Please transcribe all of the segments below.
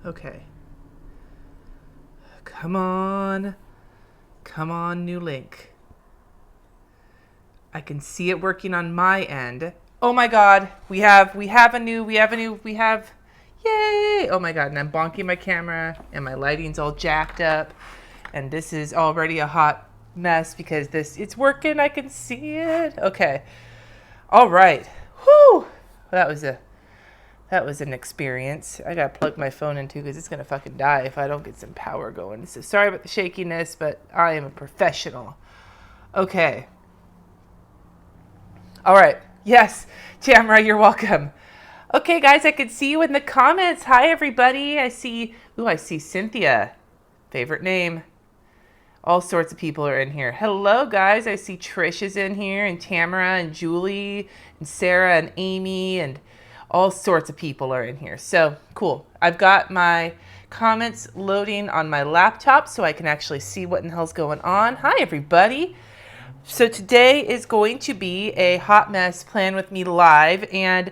Okay. Come on. Come on, new link. I can see it working on my end. Oh my god. We have a new, yay! Oh my god, and I'm bonking my camera and my lighting's all jacked up. And this is already a hot mess because it's working. I can see it. Okay. All right. Whew. That was an experience. I gotta plug my phone in too because it's gonna fucking die if I don't get some power going. So sorry about the shakiness, but I am a professional. Okay. All right. Yes, Tamara, you're welcome. Okay, guys, I can see you in the comments. Hi, everybody. I see Cynthia. Favorite name. All sorts of people are in here. Hello, guys. I see Trish is in here, and Tamara, and Julie, and Sarah, and Amy, and all sorts of people are in here. So, cool. I've got my comments loading on my laptop so I can actually see what in the hell's going on. Hi, everybody. So today is going to be a hot mess plan with me live, and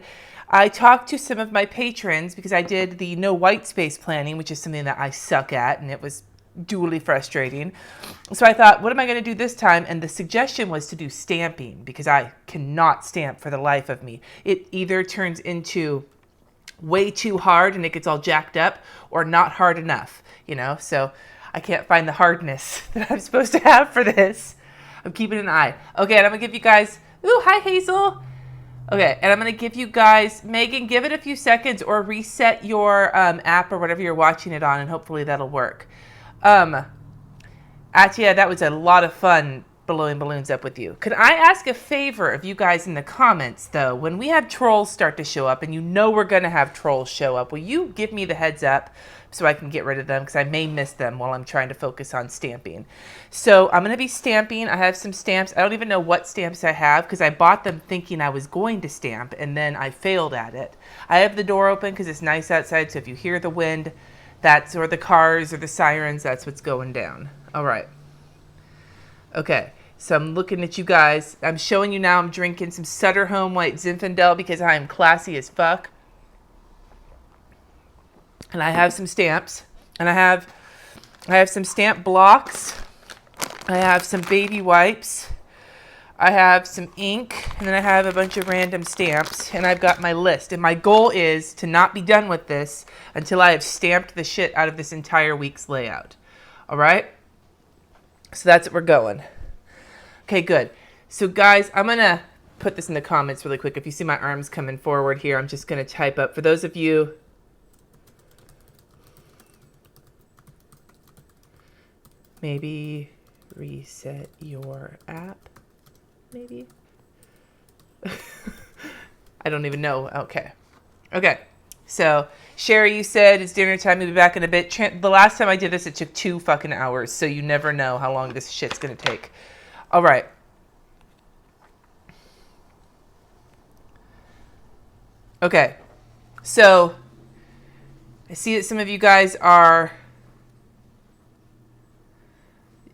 I talked to some of my patrons because I did the no white space planning, which is something that I suck at, and it was duly frustrating. So I thought, what am I going to do this time? And the suggestion was to do stamping because I cannot stamp for the life of me. It either turns into way too hard and it gets all jacked up, or not hard enough, so I can't find the hardness that I'm supposed to have for this. I'm keeping an eye. Okay, and I'm going to give you guys, ooh, hi Hazel. Okay, and I'm going to give you guys, Megan, give it a few seconds or reset your app or whatever you're watching it on, and hopefully that'll work. Atia, that was a lot of fun blowing balloons up with you. Could I ask a favor of you guys in the comments, though? When we have trolls start to show up, and we're going to have trolls show up, will you give me the heads up so I can get rid of them? Because I may miss them while I'm trying to focus on stamping. So I'm going to be stamping. I have some stamps. I don't even know what stamps I have because I bought them thinking I was going to stamp, and then I failed at it. I have the door open because it's nice outside, so if you hear the wind, or the cars or the sirens, that's what's going down. All right. Okay. So I'm looking at you guys. I'm showing you now I'm drinking some Sutter Home White Zinfandel because I am classy as fuck. And I have some stamps. And I have some stamp blocks. I have some baby wipes. I have some ink, and then I have a bunch of random stamps, and I've got my list. And my goal is to not be done with this until I have stamped the shit out of this entire week's layout. All right? So that's what we're going. Okay, good. So guys, I'm going to put this in the comments really quick. If you see my arms coming forward here, I'm just going to type up. For those of you... Maybe reset your app. Maybe. I don't even know. Okay. So Sherry, you said it's dinner time. We'll be back in a bit. The last time I did this, it took 2 fucking hours. So you never know how long this shit's going to take. All right. Okay. So I see that some of you guys are...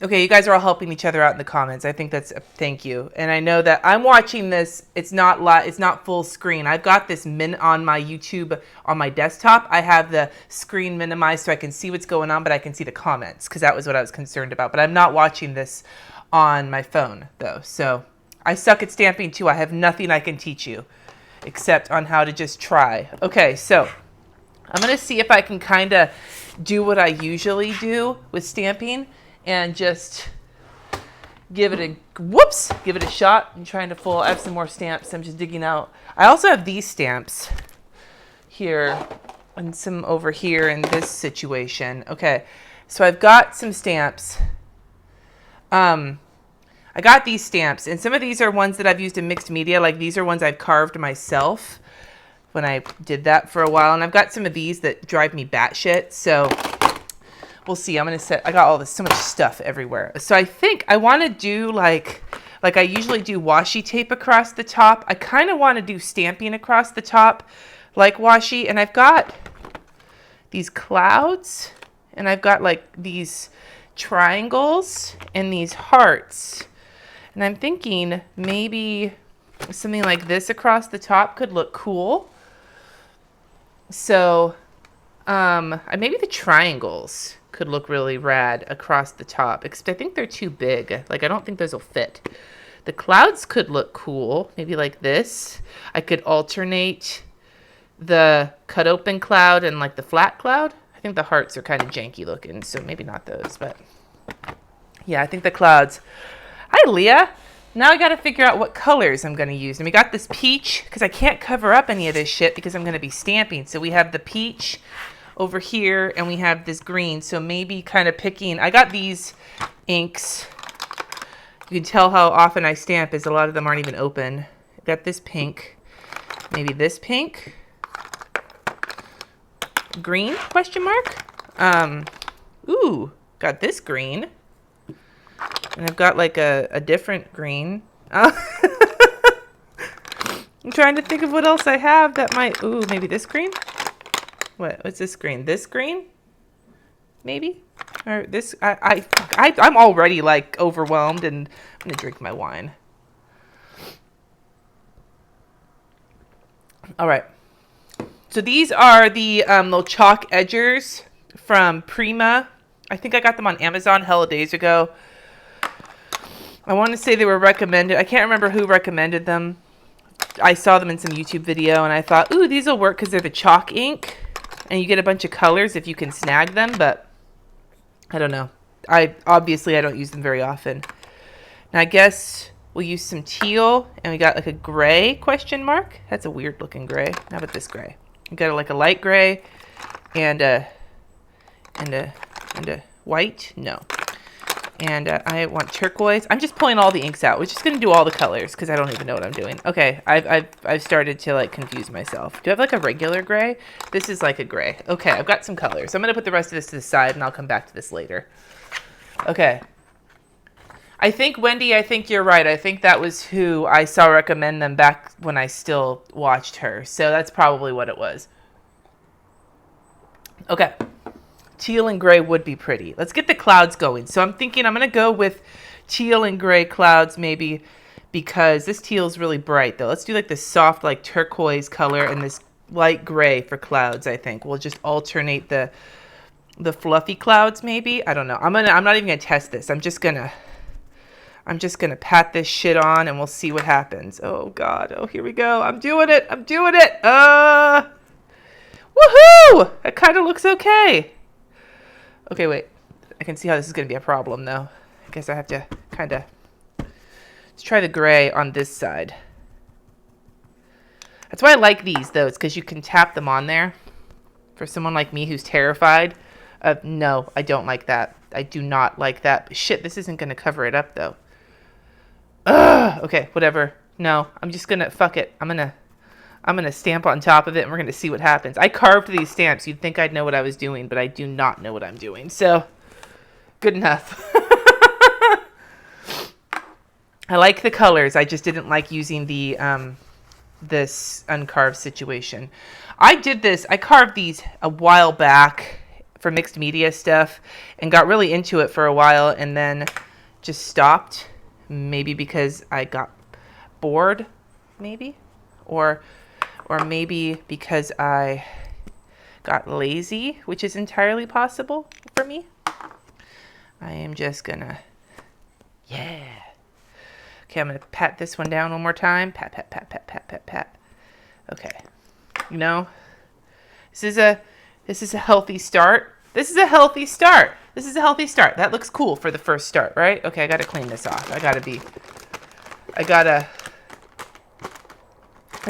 Okay, you guys are all helping each other out in the comments. I think that's thank you. And I know that I'm watching this. It's not full screen. I've got this on my YouTube on my desktop. I have the screen minimized so I can see what's going on, but I can see the comments because that was what I was concerned about. But I'm not watching this on my phone though. So I suck at stamping too. I have nothing I can teach you except on how to just try. Okay, so I'm going to see if I can kind of do what I usually do with stamping. And just give it a shot. I'm trying to I have some more stamps. I'm just digging out. I also have these stamps here and some over here in this situation. Okay, so I've got some stamps. I got these stamps, and some of these are ones that I've used in mixed media. Like these are ones I've carved myself when I did that for a while. And I've got some of these that drive me batshit. So... we'll see. I got so much stuff everywhere. So I think I want to do like I usually do washi tape across the top. I kind of want to do stamping across the top like washi. And I've got these clouds and I've got like these triangles and these hearts. And I'm thinking maybe something like this across the top could look cool. So Maybe the triangles could look really rad across the top, except I think they're too big. Like, I don't think those will fit. The clouds could look cool, maybe like this. I could alternate the cut open cloud and like the flat cloud. I think the hearts are kind of janky looking, so maybe not those, but yeah, I think the clouds. Hi, Leah. Now I got to figure out what colors I'm going to use. And we got this peach, because I can't cover up any of this shit because I'm going to be stamping. So we have the peach over here, and we have this green. So maybe kind of picking. I got these inks. You can tell how often I stamp, as a lot of them aren't even open. I got this pink. Maybe this pink. Green, question mark? Ooh, got this green. And I've got like a different green. I'm trying to think of what else I have that might... Ooh, maybe this green? What's this green? This green? Maybe? Or this... I'm already like overwhelmed, and I'm going to drink my wine. All right. So these are the little chalk edgers from Prima. I think I got them on Amazon hella days ago. I want to say they were recommended. I can't remember who recommended them. I saw them in some YouTube video, and I thought, ooh, these will work because they're the chalk ink, and you get a bunch of colors if you can snag them, but I don't know. Obviously, I don't use them very often. Now, I guess we'll use some teal, and we got like a gray question mark. That's a weird looking gray. How about this gray? We got like a light gray and a white. No. And I want turquoise. I'm just pulling all the inks out. We're just going to do all the colors because I don't even know what I'm doing. Okay, I've started to like confuse myself. Do I have like a regular gray? This is like a gray. Okay, I've got some colors. I'm going to put the rest of this to the side, and I'll come back to this later. Okay. I think, Wendy, I think you're right. I think that was who I saw recommend them back when I still watched her. So that's probably what it was. Okay. Teal and gray would be pretty. Let's get the clouds going. So I'm thinking I'm going to go with teal and gray clouds maybe because this teal is really bright though. Let's do like this soft like turquoise color and this light gray for clouds, I think. We'll just alternate the fluffy clouds maybe. I don't know. I'm not even going to test this. I'm just going to pat this shit on and we'll see what happens. Oh god. Oh, here we go. I'm doing it. Woohoo! That kind of looks okay. Okay, wait. I can see how this is going to be a problem, though. I guess I have to kind of... Let's try the gray on this side. That's why I like these, though. It's because you can tap them on there. For someone like me who's terrified of... No, I don't like that. I do not like that. But shit, this isn't going to cover it up, though. Ugh! Okay, whatever. No, I'm just going to... Fuck it. I'm going to stamp on top of it, and we're going to see what happens. I carved these stamps. You'd think I'd know what I was doing, but I do not know what I'm doing. So, good enough. I like the colors. I just didn't like using the this uncarved situation. I did this. I carved these a while back for mixed media stuff and got really into it for a while and then just stopped. Maybe because I got bored, maybe? Or maybe because I got lazy, which is entirely possible for me. I am just gonna, yeah. Okay, I'm gonna pat this one down one more time. Pat, pat, pat, pat, pat, pat, pat. Okay. You know, this is a healthy start. This is a healthy start. That looks cool for the first start, right? Okay, I gotta clean this off. I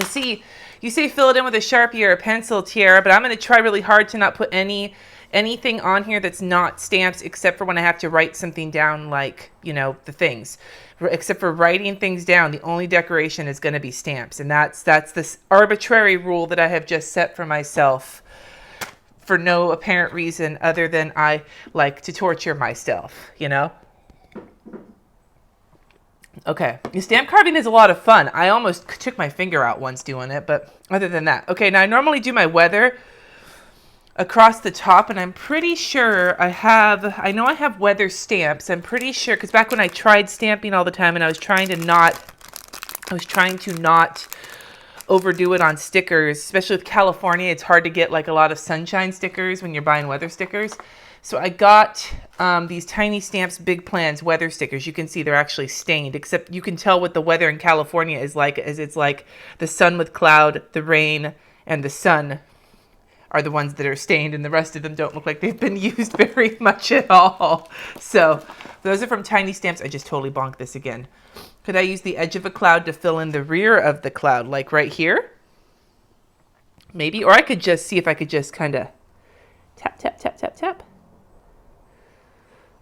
see. You say fill it in with a Sharpie or a pencil, Tiara, but I'm going to try really hard to not put anything on here that's not stamps except for when I have to write something down like, you know, the things. Except for writing things down, the only decoration is going to be stamps. And that's this arbitrary rule that I have just set for myself for no apparent reason other than I like to torture myself, you know? Okay, stamp carving is a lot of fun. I almost took my finger out once doing it, but other than that. Okay, now I normally do my weather across the top, and I'm pretty sure I know I have weather stamps. I'm pretty sure, because back when I tried stamping all the time and I was trying to not overdo it on stickers, especially with California. It's hard to get like a lot of sunshine stickers when you're buying weather stickers. So I got these Tiny Stamps Big Plans weather stickers. You can see they're actually stained, except you can tell what the weather in California is like, as it's like the sun with cloud, the rain, and the sun are the ones that are stained, and the rest of them don't look like they've been used very much at all. So those are from Tiny Stamps. I just totally bonked this again. Could I use the edge of a cloud to fill in the rear of the cloud, like right here? Maybe. Or I could just see if I could just kind of tap, tap, tap, tap, tap.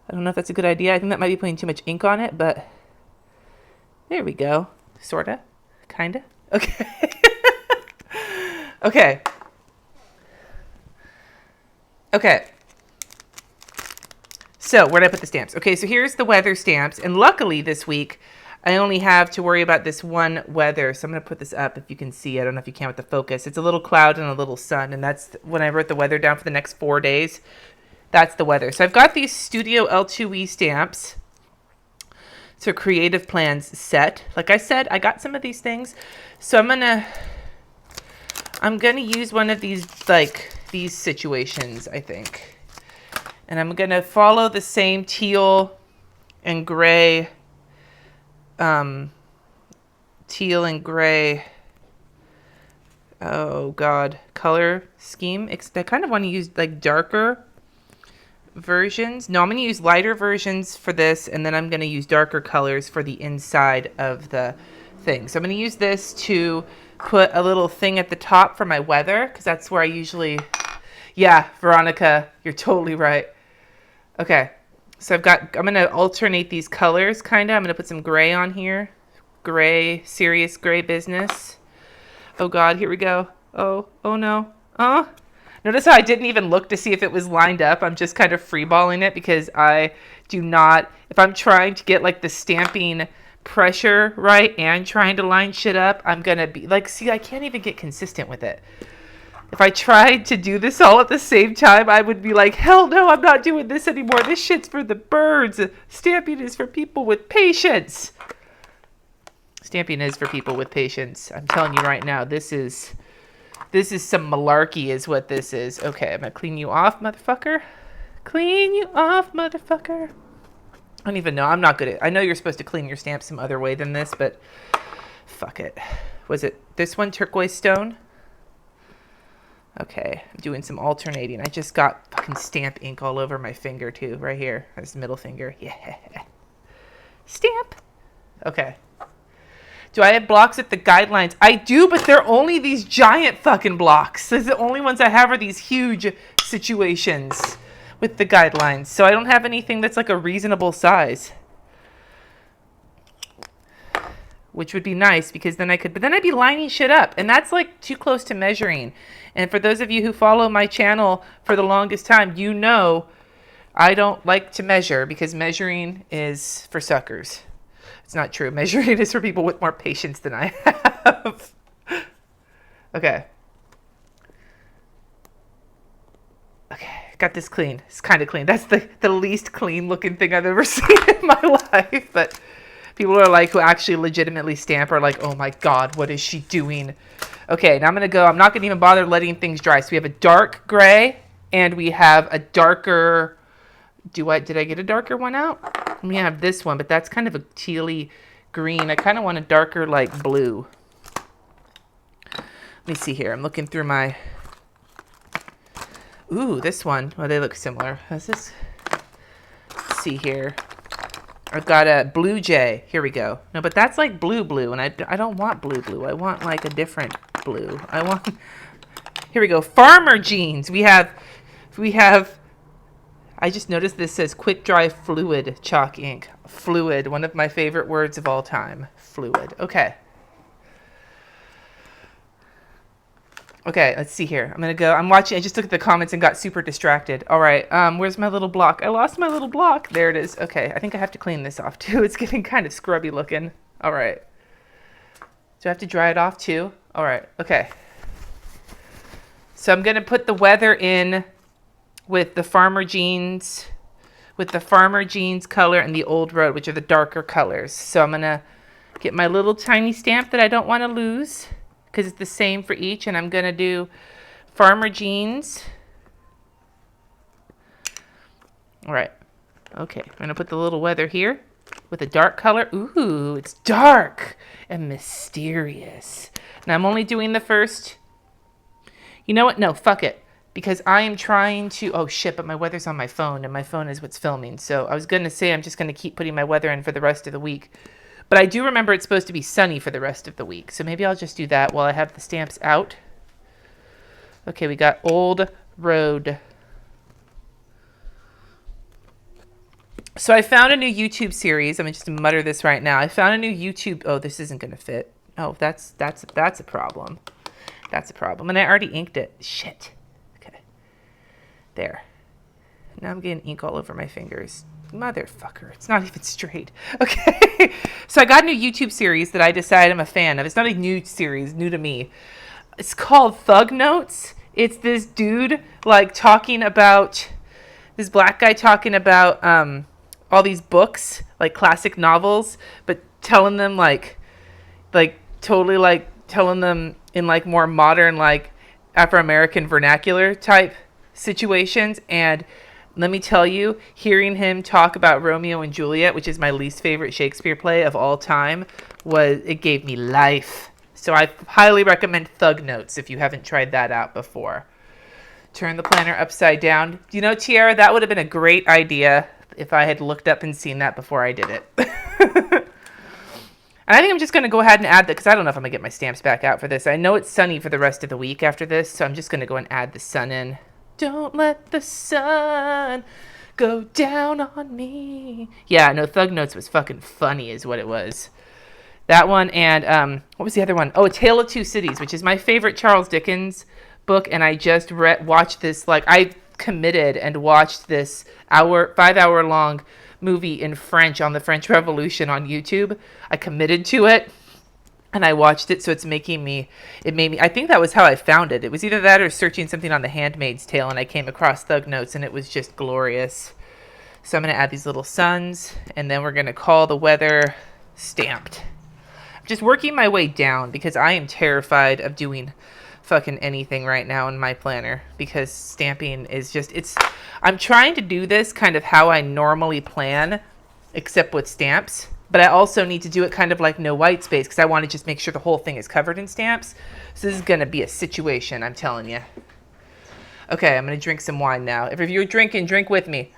I don't know if that's a good idea. I think that might be putting too much ink on it, but there we go. Sorta. Kinda. Okay. Okay. Okay. So where did I put the stamps? Okay, so here's the weather stamps. And luckily this week, I only have to worry about this one weather. So I'm going to put this up if you can see. I don't know if you can with the focus. It's a little cloud and a little sun. And that's when I wrote the weather down for the next 4 days. That's the weather. So I've got these Studio L2E stamps. So Creative Plans set. Like I said, I got some of these things. So I'm gonna use one of these, like these situations, I think. And I'm gonna follow the same teal and gray, oh God, color scheme. I kind of want to use like darker versions. No, I'm going to use lighter versions for this, and then I'm going to use darker colors for the inside of the thing. So I'm going to use this to put a little thing at the top for my weather, because that's where I usually, yeah, Veronica, you're totally right. Okay, so I'm going to alternate these colors, kind of. I'm going to put some gray on here. Gray, serious gray business. Oh God, here we go. Oh no. Notice how I didn't even look to see if it was lined up. I'm just kind of freeballing it because I do not, if I'm trying to get like the stamping pressure right and trying to line shit up, I'm going to be like, see, I can't even get consistent with it. If I tried to do this all at the same time, I would be like, hell no, I'm not doing this anymore. This shit's for the birds. Stamping is for people with patience. Stamping is for people with patience. I'm telling you right now, this is some malarkey is what this is. Okay, I'm going to clean you off, motherfucker. Clean you off, motherfucker. I don't even know. I'm not good at it. I know you're supposed to clean your stamps some other way than this, but fuck it. Was it this one, turquoise stone? Okay, I'm doing some alternating. I just got fucking stamp ink all over my finger too, right here. That's the middle finger. Yeah. Stamp. Okay. Do I have blocks at the guidelines? I do, but they're only these giant fucking blocks. The only ones I have are these huge situations with the guidelines. So I don't have anything that's like a reasonable size. Which would be nice because then but then I'd be lining shit up. And that's like too close to measuring. And for those of you who follow my channel for the longest time, you know I don't like to measure because measuring is for suckers. It's not true. Measuring is for people with more patience than I have. Okay. Okay, got this clean. It's kind of clean. That's the least clean looking thing I've ever seen in my life. But people are like, who actually legitimately stamp are like, oh my God, what is she doing? Okay, now I'm going to go. I'm not going to even bother letting things dry. So we have a dark gray and we have a darker... Did I get a darker one out? We have this one, but that's kind of a tealy green. I kind of want a darker, like, blue. Let me see here. I'm looking through my... Ooh, this one. Oh, they look similar. What's this? Let's see here. I've got a Blue Jay. Here we go. No, but that's like blue, and I don't want blue. I want, like, a different blue. I want... Here we go. Farmer jeans. We have... I just noticed this says quick dry fluid chalk ink. Fluid, one of my favorite words of all time. Fluid. Okay. Okay, let's see here. I'm going to go. I'm watching. I just looked at the comments and got super distracted. All right. Where's my little block? I lost my little block. There it is. Okay. I think I have to clean this off too. It's getting kind of scrubby looking. All right. Do I have to dry it off too? All right. Okay. So I'm going to put the weather in with the farmer jeans color and the old road, which are the darker colors. So I'm going to get my little tiny stamp that I don't want to lose. because it's the same for each. And I'm going to do Farmer Jeans. All right. Okay. I'm going to put the little weather here with a dark color. Ooh, it's dark and mysterious. And I'm only doing the first. You know what? No, fuck it. Because I am trying to... Oh, shit, but my weather's on my phone, and my phone is what's filming. So I was going to say I'm just going to keep putting my weather in for the rest of the week. But I do remember it's supposed to be sunny for the rest of the week. So maybe I'll just do that while I have the stamps out. Okay, we got Old Road. So I found a new YouTube series. I'm going to just mutter this right now. I found a new YouTube... Oh, this isn't going to fit. Oh, that's a problem. That's a problem. And I already inked it. Shit. Okay. There. Now I'm getting ink all over my fingers. Motherfucker. It's not even straight. Okay. So I got a new YouTube series that I decided I'm a fan of. It's not a new series, new to me. It's called Thug Notes. It's this dude, like, talking about... This black guy talking about all these books, like classic novels, but telling them, like totally, like, telling them in, like, more modern, like, Afro-American vernacular type situations. And let me tell you, hearing him talk about Romeo and Juliet, which is my least favorite Shakespeare play of all time, it gave me life. So I highly recommend Thug Notes if you haven't tried that out before. Turn the planner upside down. You know, Tiara, that would have been a great idea if I had looked up and seen that before I did it. And I think I'm just going to go ahead and add that, because I don't know if I'm going to get my stamps back out for this. I know it's sunny for the rest of the week after this, so I'm just going to go and add the sun in. Don't let the sun go down on me. Yeah, no, Thug Notes was fucking funny is what it was. That one, and what was the other one? Oh, A Tale of Two Cities, which is my favorite Charles Dickens book, and I just watched this, like, I committed and watched this 5-hour long movie in French on the French Revolution on YouTube. I committed to it and I watched it, so it made me, I think that was how I found it. It was either that or searching something on The Handmaid's Tale, and I came across Thug Notes, and it was just glorious. So I'm going to add these little suns, and then we're going to call the weather stamped. I'm just working my way down because I am terrified of doing fucking anything right now in my planner, because stamping is just, I'm trying to do this kind of how I normally plan, except with stamps, but I also need to do it kind of like no white space, because I want to just make sure the whole thing is covered in stamps. So this is going to be a situation, I'm telling you. Okay, I'm going to drink some wine now. If you're drinking, drink with me.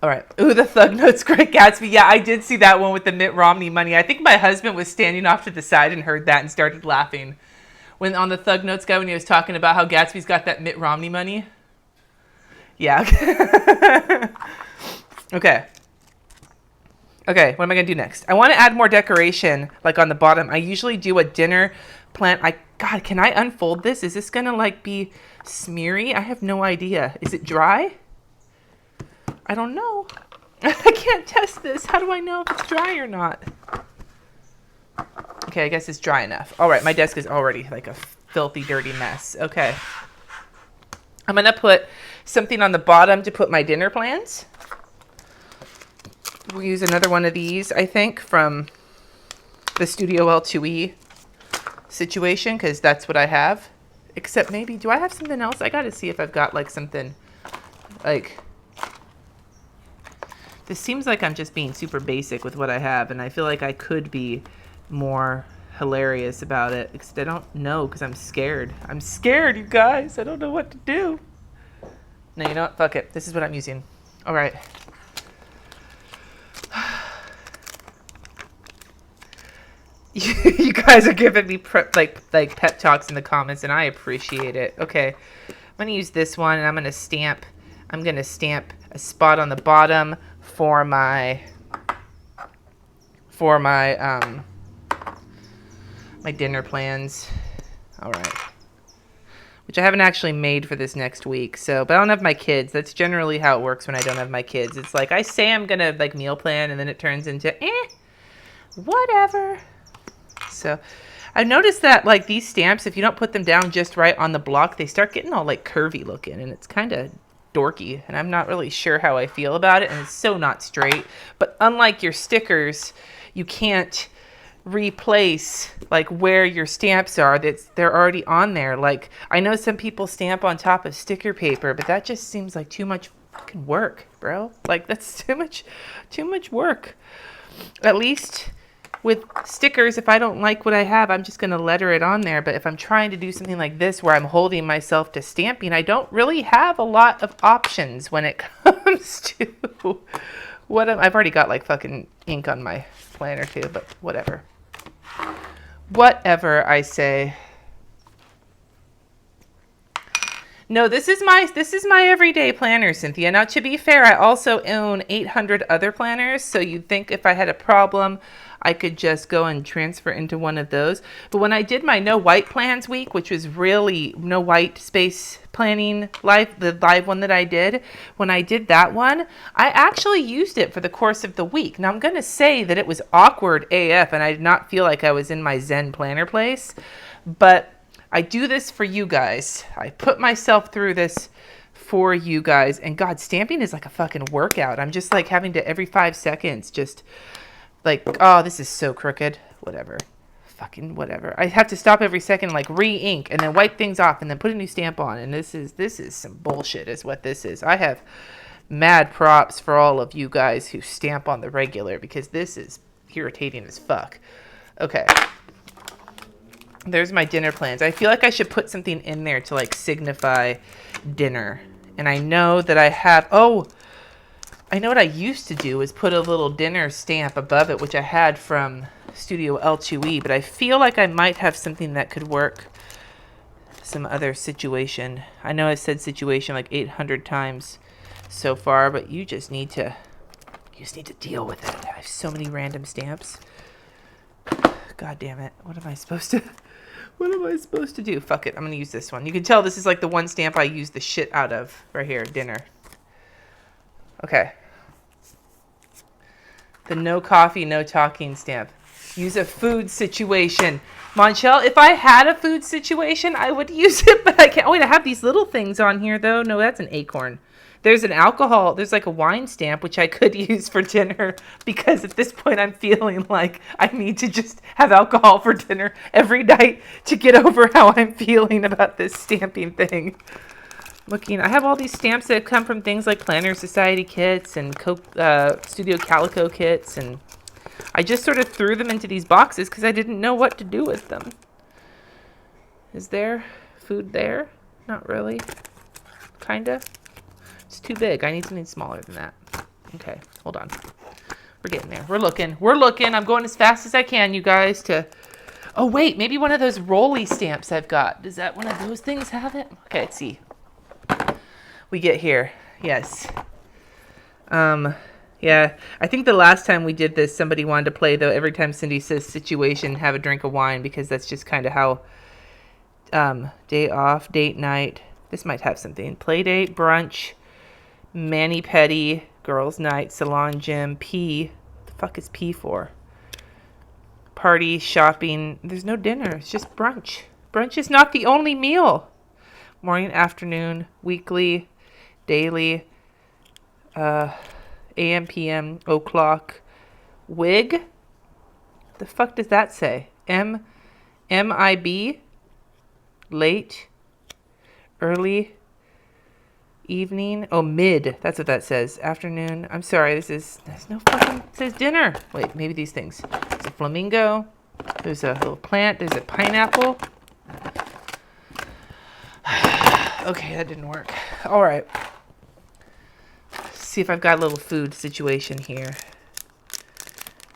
All right. Ooh, the Thug Notes, Great Gatsby. Yeah, I did see that one with the Mitt Romney money. I think my husband was standing off to the side and heard that and started laughing. When on the Thug Notes guy, when he was talking about how Gatsby's got that Mitt Romney money. Yeah. Okay. Okay, what am I going to do next? I want to add more decoration, like on the bottom. I usually do a dinner plant. God, can I unfold this? Is this going to, like, be smeary? I have no idea. Is it dry? I don't know. I can't test this. How do I know if it's dry or not? Okay, I guess it's dry enough. All right, my desk is already like a filthy, dirty mess. Okay. I'm going to put something on the bottom to put my dinner plans. We'll use another one of these, I think, from the Studio L2E situation, because that's what I have. Except maybe, do I have something else? I got to see if I've got, like, something, like... This seems like I'm just being super basic with what I have, and I feel like I could be more hilarious about it, except I don't know, because I'm scared. I'm scared, you guys. I don't know what to do. No, you know what? Fuck it. This is what I'm using. All right. You guys are giving me like pep talks in the comments, and I appreciate it. Okay. I'm going to use this one, and I'm going to stamp a spot on the bottom for my my dinner plans. All right. Which I haven't actually made for this next week. So, but I don't have my kids. That's generally how it works when I don't have my kids. It's like I say I'm going to like meal plan, and then it turns into whatever. So, I've noticed that like these stamps, if you don't put them down just right on the block, they start getting all like curvy looking, and it's kind of dorky, and I'm not really sure how I feel about it, and it's so not straight. But unlike your stickers, you can't replace like where your stamps are. They're already on there. Like, I know some people stamp on top of sticker paper, but that just seems like too much fucking work, bro. Like, that's too much work. At least with stickers, if I don't like what I have, I'm just going to letter it on there. But if I'm trying to do something like this where I'm holding myself to stamping, I don't really have a lot of options when it comes to I've already got like fucking ink on my planner too, but whatever. Whatever, I say. No, this is my everyday planner, Cynthia. Now, to be fair, I also own 800 other planners, so you'd think if I had a problem, I could just go and transfer into one of those. But when I did my No White Plans week, which was really no white space planning the live one that I did, when I did that one, I actually used it for the course of the week. Now, I'm going to say that it was awkward AF, and I did not feel like I was in my Zen planner place, but I do this for you guys. I put myself through this for you guys. And God, stamping is like a fucking workout. I'm just like having to every 5 seconds just like, oh, this is so crooked. Whatever. Fucking whatever. I have to stop every second and like re-ink and then wipe things off and then put a new stamp on. And this is some bullshit is what this is. I have mad props for all of you guys who stamp on the regular because this is irritating as fuck. Okay. There's my dinner plans. I feel like I should put something in there to like signify dinner. And I know that I have, I know what I used to do is put a little dinner stamp above it, which I had from Studio L2E, but I feel like I might have something that could work some other situation. I know I said situation like 800 times so far, but you just need to deal with it. I have so many random stamps. God damn it. What am I supposed to do? Fuck it. I'm going to use this one. You can tell this is like the one stamp I use the shit out of right here. Dinner. Okay. The no coffee, no talking stamp. Use a food situation. Monchelle, if I had a food situation, I would use it, but I can't. Oh, wait, I have these little things on here, though. No, that's an acorn. There's an alcohol. There's like a wine stamp, which I could use for dinner because at this point I'm feeling like I need to just have alcohol for dinner every night to get over how I'm feeling about this stamping thing. I have all these stamps that come from things like Planner Society kits and Studio Calico kits, and I just sort of threw them into these boxes because I didn't know what to do with them. Is there food there? Not really. Kinda. It's too big. I need something smaller than that. Okay, hold on. We're getting there. We're looking. I'm going as fast as I can, you guys, to... Oh, wait, maybe one of those rolly stamps I've got. Does that one of those things have it? Okay, let's see. We get here. Yes. Yeah, I think the last time we did this, somebody wanted to play, though, every time Cindy says situation, have a drink of wine, because that's just kind of how day off, date night. This might have something. Play date, brunch, mani-pedi, girls' night, salon, gym, P. What the fuck is P for? Party, shopping. There's no dinner. It's just brunch. Brunch is not the only meal. Morning, afternoon, weekly, daily, AM, PM, o'clock, wig. The fuck does that say? MIB, late, early, evening. Oh, mid. That's what that says. Afternoon. I'm sorry. There's no fucking, it says dinner. Wait, maybe these things. There's a flamingo. There's a little plant. There's a pineapple. Okay, that didn't work. All right. See if I've got a little food situation here.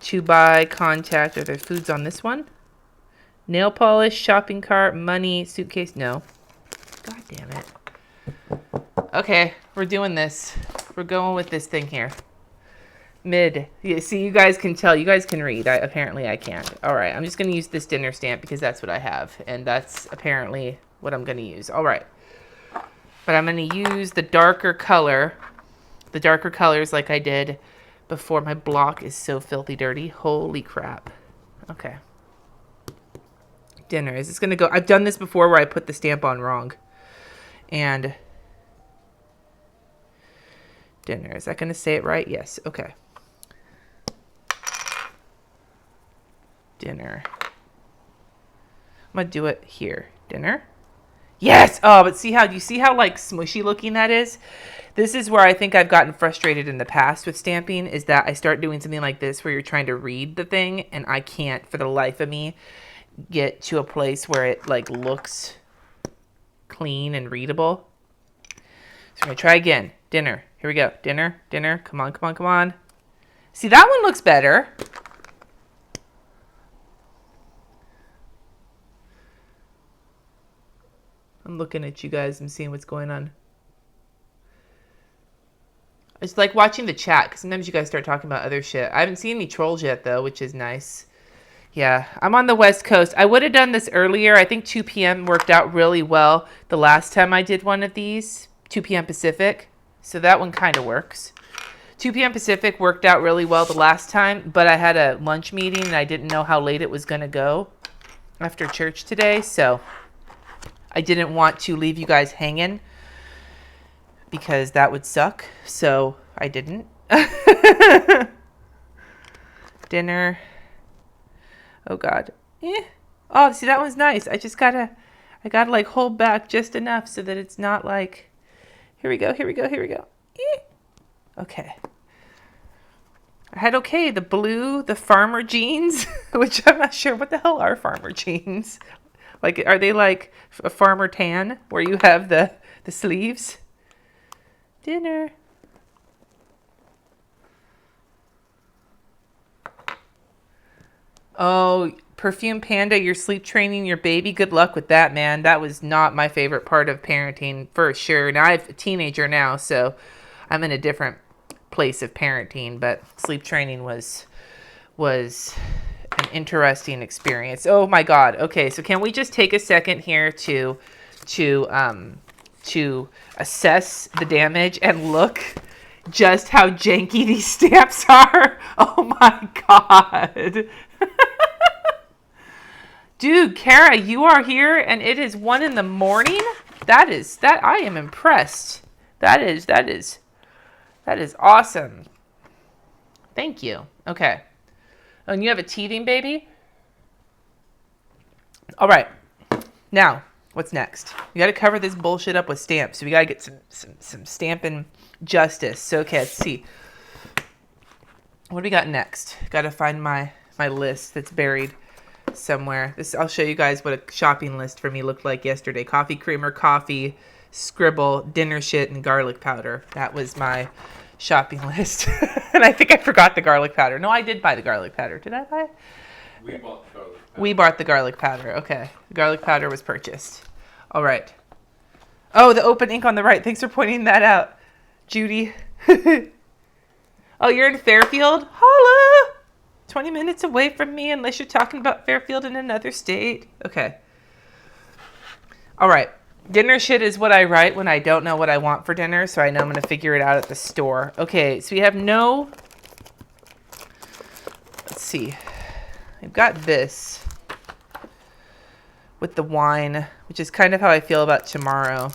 To buy, contact. Are there foods on this one? Nail polish, shopping cart, money, suitcase. No. God damn it. Okay, we're doing this. We're going with this thing here. Mid. Yeah, see, you guys can tell. You guys can read. Apparently I can't. All right, I'm just going to use this dinner stamp because that's what I have. And that's apparently what I'm going to use. All right. But I'm going to use the darker color. The darker colors like I did before. My block is so filthy dirty. Holy crap. Okay. Dinner. Is this going to go? I've done this before where I put the stamp on wrong. And dinner. Is that going to say it right? Yes. Okay. Dinner. I'm going to do it here. Dinner. Yes! Oh, but do you see how like smushy looking that is? This is where I think I've gotten frustrated in the past with stamping, is that I start doing something like this where you're trying to read the thing and I can't for the life of me get to a place where it like looks clean and readable. So I'm going to try again. Dinner. Here we go. Dinner. Dinner. Come on, come on, come on. See, that one looks better. I'm looking at you guys. I'm seeing what's going on. It's like watching the chat, because sometimes you guys start talking about other shit. I haven't seen any trolls yet, though, which is nice. Yeah, I'm on the West Coast. I would have done this earlier. I think 2 p.m. worked out really well the last time I did one of these. 2 p.m. Pacific. So that one kind of works. 2 p.m. Pacific worked out really well the last time, but I had a lunch meeting and I didn't know how late it was going to go after church today. So I didn't want to leave you guys hanging because that would suck. So I didn't. Dinner. Oh God. Oh, see, that one's nice. I gotta like hold back just enough so that it's not like, here we go, here we go, here we go. Okay. I had, the blue, the farmer jeans, which I'm not sure what the hell are farmer jeans. Like, are they like a farmer tan where you have the sleeves? Dinner. Oh, Perfume Panda, you're sleep training your baby. Good luck with that, man. That was not my favorite part of parenting, for sure. Now I have a teenager now, so I'm in a different place of parenting, but sleep training was an interesting experience. Oh my God. Okay, so can we just take a second here to assess the damage and look just how janky these stamps are? Oh my God. Dude, Kara, you are here and it is 1 a.m. That I am impressed. That is awesome. Thank you. Okay. Oh, and you have a teething baby? All right. Now, what's next? We got to cover this bullshit up with stamps. So we got to get some stamping justice. So, okay, let's see. What do we got next? Got to find my list that's buried somewhere. I'll show you guys what a shopping list for me looked like yesterday. Coffee creamer, coffee, scribble, dinner shit, and garlic powder. That was my shopping list. And I think I forgot the garlic powder. No, I did buy the garlic powder. Did I buy it? We bought the garlic powder. We bought the garlic powder. Okay. The garlic powder was purchased. All right. Oh, the open ink on the right. Thanks for pointing that out, Judy. Oh, you're in Fairfield? Holla! 20 minutes away from me unless you're talking about Fairfield in another state. Okay. All right. Dinner shit is what I write when I don't know what I want for dinner, so I know I'm going to figure it out at the store. Okay, so we have no... Let's see. I've got this with the wine, which is kind of how I feel about tomorrow.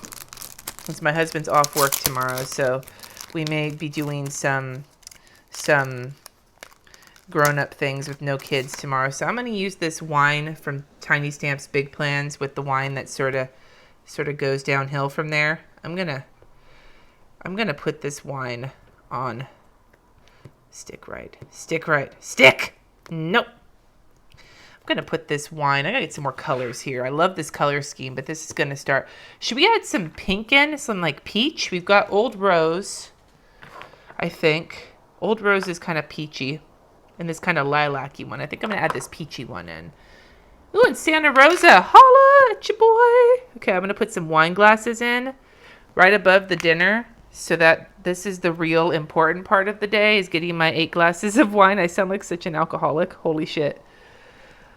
Since my husband's off work tomorrow, so we may be doing some grown-up things with no kids tomorrow. So I'm going to use this wine from Tiny Stamps Big Plans with the wine that sort of goes downhill from there. I'm gonna put this wine on. Stick right. Nope. I'm gonna put this wine. I gotta get some more colors here. I love this color scheme, but this is gonna start. Should we add some pink in? Some like peach? We've got Old Rose, I think. Old Rose is kind of peachy. And this kind of lilac-y one. I think I'm gonna add this peachy one in. Ooh, and Santa Rosa, holla at your boy. Okay, I'm going to put some wine glasses in right above the dinner so that this is the real important part of the day, is getting my 8 glasses of wine. I sound like such an alcoholic. Holy shit.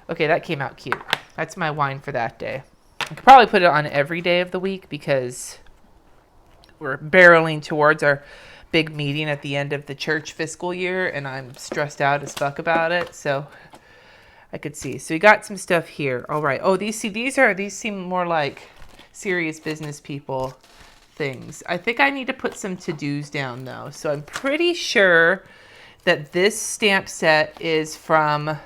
Okay, that came out cute. That's my wine for that day. I could probably put it on every day of the week because we're barreling towards our big meeting at the end of the church fiscal year, and I'm stressed out as fuck about it, so... I could see. So we got some stuff here. All right. Oh, these seem more like serious business people things. I think I need to put some to-dos down though. So I'm pretty sure that this stamp set is from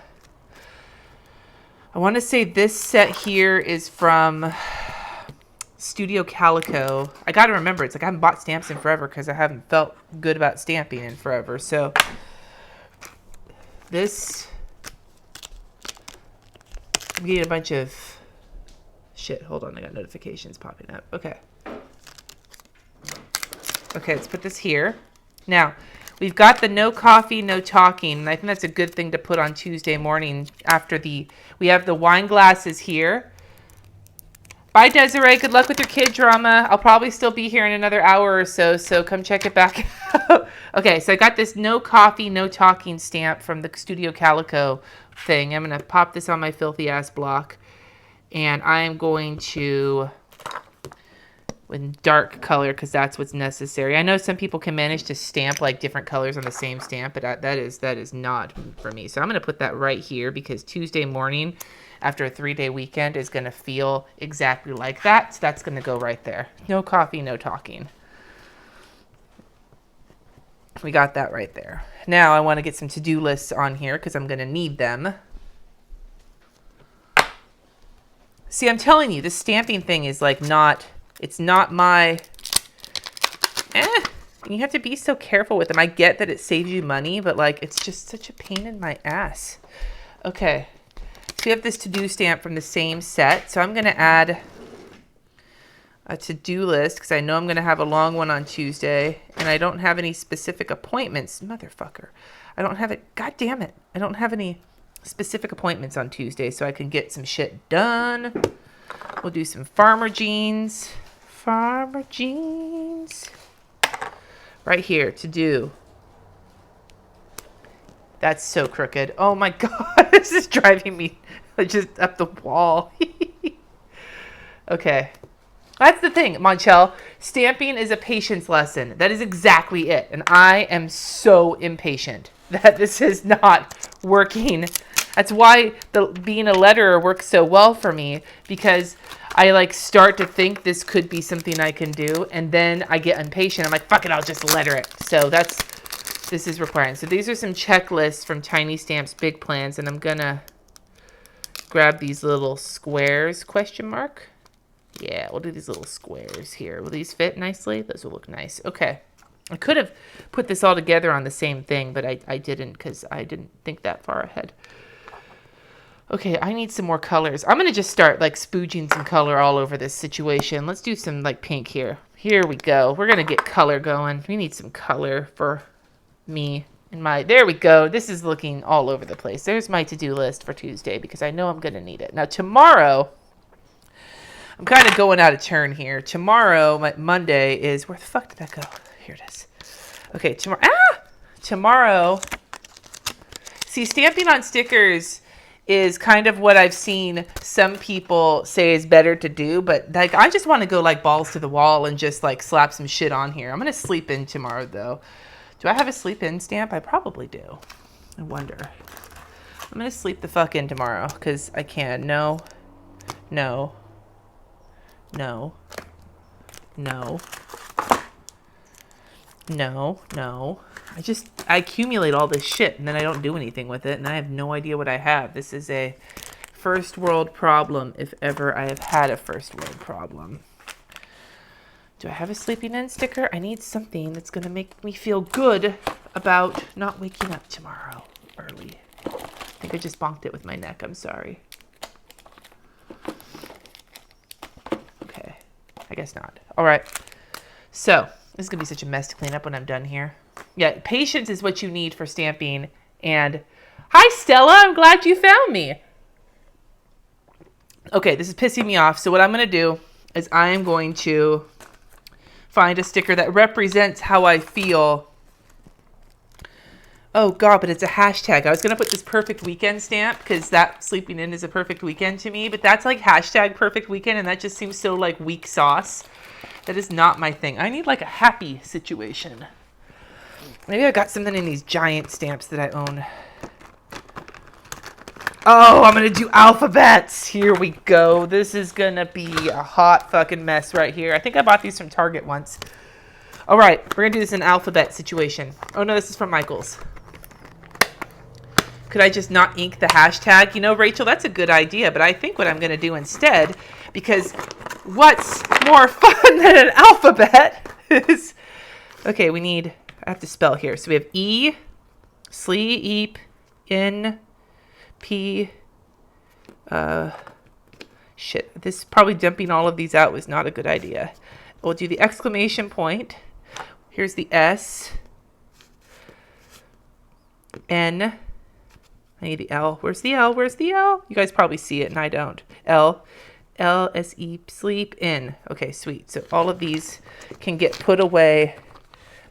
I want to say this set here is from Studio Calico. I got to remember, it's like I haven't bought stamps in forever because I haven't felt good about stamping in forever. So this, I'm getting a bunch of shit. Hold on, I got notifications popping up. Okay. Okay, let's put this here. Now, we've got the no coffee, no talking. And I think that's a good thing to put on Tuesday morning after we have the wine glasses here. Bye, Desiree. Good luck with your kid drama. I'll probably still be here in another hour or so, so come check it back out. Okay, so I got this no coffee, no talking stamp from the Studio Calico thing. I'm going to pop this on my filthy ass block. And I am going to, with dark color, because that's what's necessary. I know some people can manage to stamp like different colors on the same stamp, but that is not for me. So I'm going to put that right here because Tuesday morning after a 3-day weekend is going to feel exactly like that. So that's going to go right there. No coffee, no talking. We got that right there. Now I want to get some to-do lists on here because I'm going to need them. See, I'm telling you, this stamping thing is like it's not my, you have to be so careful with them. I get that it saves you money, but like, it's just such a pain in my ass. Okay. So we have this to-do stamp from the same set. So I'm going to add a to-do list because I know I'm going to have a long one on Tuesday and I don't have any specific appointments. Motherfucker. I don't have it. God damn it. I don't have any specific appointments on Tuesday so I can get some shit done. We'll do some farmer jeans. Farmer jeans. Right here to do. That's so crooked. Oh my God. This is driving me just up the wall. Okay. That's the thing, Monchel. Stamping is a patience lesson. That is exactly it. And I am so impatient that this is not working. That's why being a letterer works so well for me, because I like start to think this could be something I can do, and then I get impatient. I'm like, fuck it, I'll just letter it. So this is requiring. So these are some checklists from Tiny Stamps Big Plans, and I'm gonna grab these little squares, question mark. Yeah, we'll do these little squares here. Will these fit nicely? Those will look nice. Okay. I could have put this all together on the same thing, but I didn't because I didn't think that far ahead. Okay, I need some more colors. I'm going to just start like spooging some color all over this situation. Let's do some like pink here. Here we go. We're going to get color going. We need some color for me and there we go. This is looking all over the place. There's my to-do list for Tuesday because I know I'm going to need it. Now tomorrow, I'm kind of going out of turn here. Tomorrow, Monday is, where the fuck did that go? Here it is. Okay, tomorrow, see, stamping on stickers is kind of what I've seen some people say is better to do, but like I just want to go like balls to the wall and just like slap some shit on here. I'm going to sleep in tomorrow though. Do I have a sleep in stamp? I probably do. I wonder. I'm going to sleep the fuck in tomorrow because I can. No. No. No. No. No. No. I accumulate all this shit and then I don't do anything with it and I have no idea what I have. This is a first world problem if ever I have had a first world problem. Do I have a sleeping in sticker? I need something that's going to make me feel good about not waking up tomorrow early. I think I just bonked it with my neck. I'm sorry. Okay. I guess not. All right. So this is going to be such a mess to clean up when I'm done here. Yeah, patience is what you need for stamping. And hi, Stella. I'm glad you found me. Okay, this is pissing me off. So what I'm going to do is I am going to find a sticker that represents how I feel. Oh, God, but it's a hashtag. I was going to put this perfect weekend stamp because that sleeping in is a perfect weekend to me. But that's like hashtag perfect weekend, and that just seems so like weak sauce. That is not my thing. I need like a happy situation. Maybe I got something in these giant stamps that I own. Oh, I'm going to do alphabets. Here we go. This is going to be a hot fucking mess right here. I think I bought these from Target once. All right, we're going to do this in alphabet situation. Oh, no, this is from Michael's. Could I just not ink the hashtag? You know, Rachel, that's a good idea, but I think what I'm going to do instead, because what's more fun than an alphabet is... Okay, I have to spell here. So we have E, sleep, eep, N, P, shit. This probably dumping all of these out was not a good idea. We'll do the exclamation point. Here's the S, N, I need the L. Where's the L? Where's the L? You guys probably see it and I don't. L, S, E, sleep, N. Okay, sweet. So all of these can get put away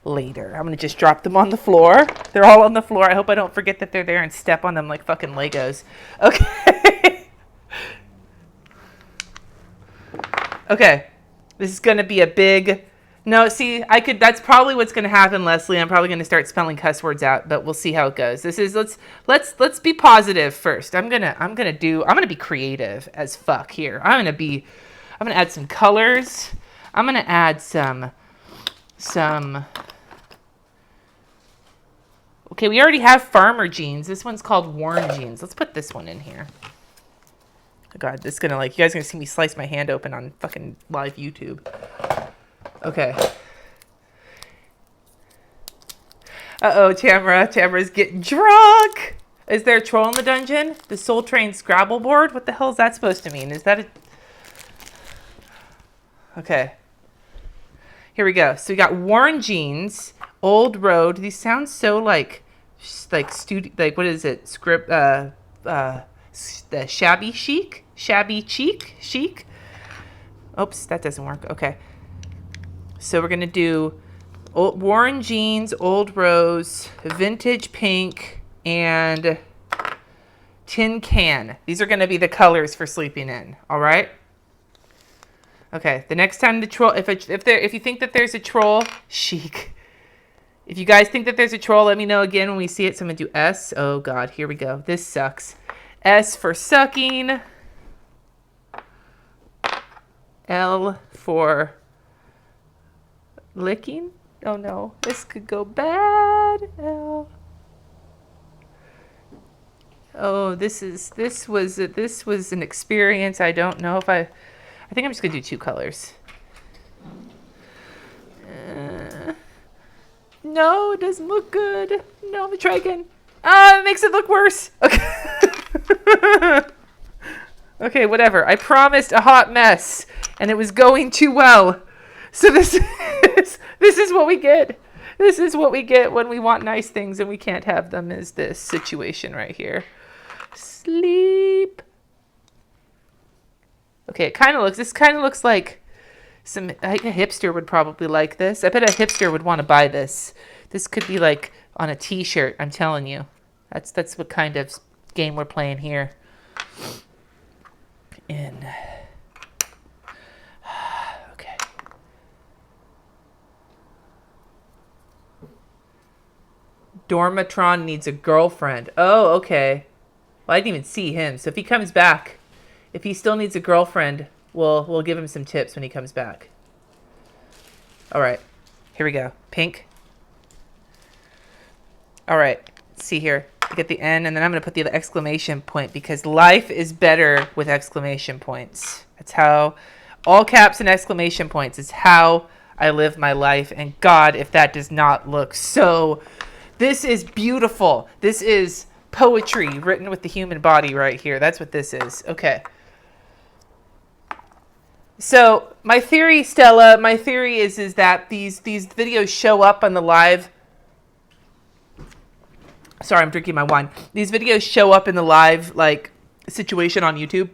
later. I'm going to just drop them on the floor. They're all on the floor. I hope I don't forget that they're there and step on them like fucking Legos. Okay. Okay. This is going to be a big... No, see, that's probably what's going to happen, Leslie. I'm probably going to start spelling cuss words out, but we'll see how it goes. Let's be positive first. I'm going to be creative as fuck here. I'm going to add some colors. I'm going to add some Okay, we already have farmer jeans. This one's called worn jeans. Let's put this one in here. Oh God, this is gonna you guys are gonna see me slice my hand open on fucking live YouTube. Okay. Uh-oh, Tamara's getting drunk. Is there a troll in the dungeon? The Soul Train Scrabble board? What the hell is that supposed to mean? Is that a... Okay. Here we go. So we got worn jeans, old road. These sound so like what is it? Script the shabby chic? Shabby chic? Oops, that doesn't work. Okay. So we're going to do worn jeans, old rose, vintage pink, and tin can. These are going to be the colors for sleeping in. All right? Okay, the next time the troll, if you think that there's a troll, chic. If you guys think that there's a troll, let me know again when we see it. So I'm going to do S. Oh, God, here we go. This sucks. S for sucking. L for licking. Oh, no. This could go bad. L. Oh, this was an experience. I don't know if I think I'm just going to do two colors. No, it doesn't look good. No, I'm going to try again. It makes it look worse. Okay. Okay, whatever. I promised a hot mess, and it was going too well. So this is what we get. This is what we get when we want nice things and we can't have them, is this situation right here. Sleep. Okay, this kind of looks like a hipster would probably like this. I bet a hipster would want to buy this. This could be like on a t-shirt, I'm telling you. That's what kind of game we're playing here. Okay. Dormatron needs a girlfriend. Oh, okay. Well, I didn't even see him. So if he comes back, if he still needs a girlfriend, we'll give him some tips when he comes back. All right. Here we go. Pink. All right. Let's see here. I get the N, and then I'm going to put the exclamation point because life is better with exclamation points. That's how, all caps and exclamation points is how I live my life. And God, if that does not look so... This is beautiful. This is poetry written with the human body right here. That's what this is. Okay. So my theory, Stella, is that these videos show up on the live. Sorry, I'm drinking my wine. These videos show up in the live situation on YouTube,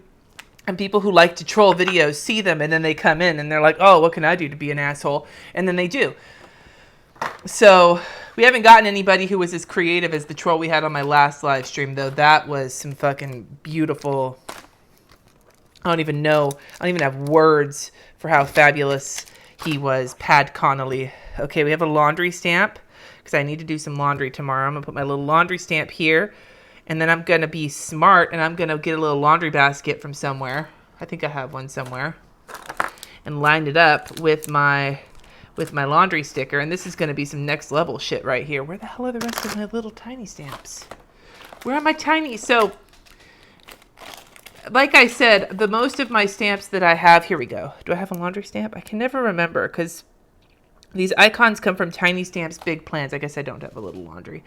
and people who like to troll videos see them, and then they come in and they're like, "Oh, what can I do to be an asshole?" And then they do. So we haven't gotten anybody who was as creative as the troll we had on my last live stream, though. That was some fucking beautiful. I don't even have words for how fabulous he was, Pad Connolly. Okay, we have a laundry stamp because I need to do some laundry tomorrow. I'm going to put my little laundry stamp here, and then I'm going to be smart, and I'm going to get a little laundry basket from somewhere. I think I have one somewhere. And line it up with my laundry sticker, and this is going to be some next level shit right here. Where the hell are the rest of my little tiny stamps? Where are my tiny? So, like I said, the most of my stamps that I have, here we go. Do I have a laundry stamp? I can never remember because these icons come from Tiny Stamps Big Plans. I guess I don't have a little laundry.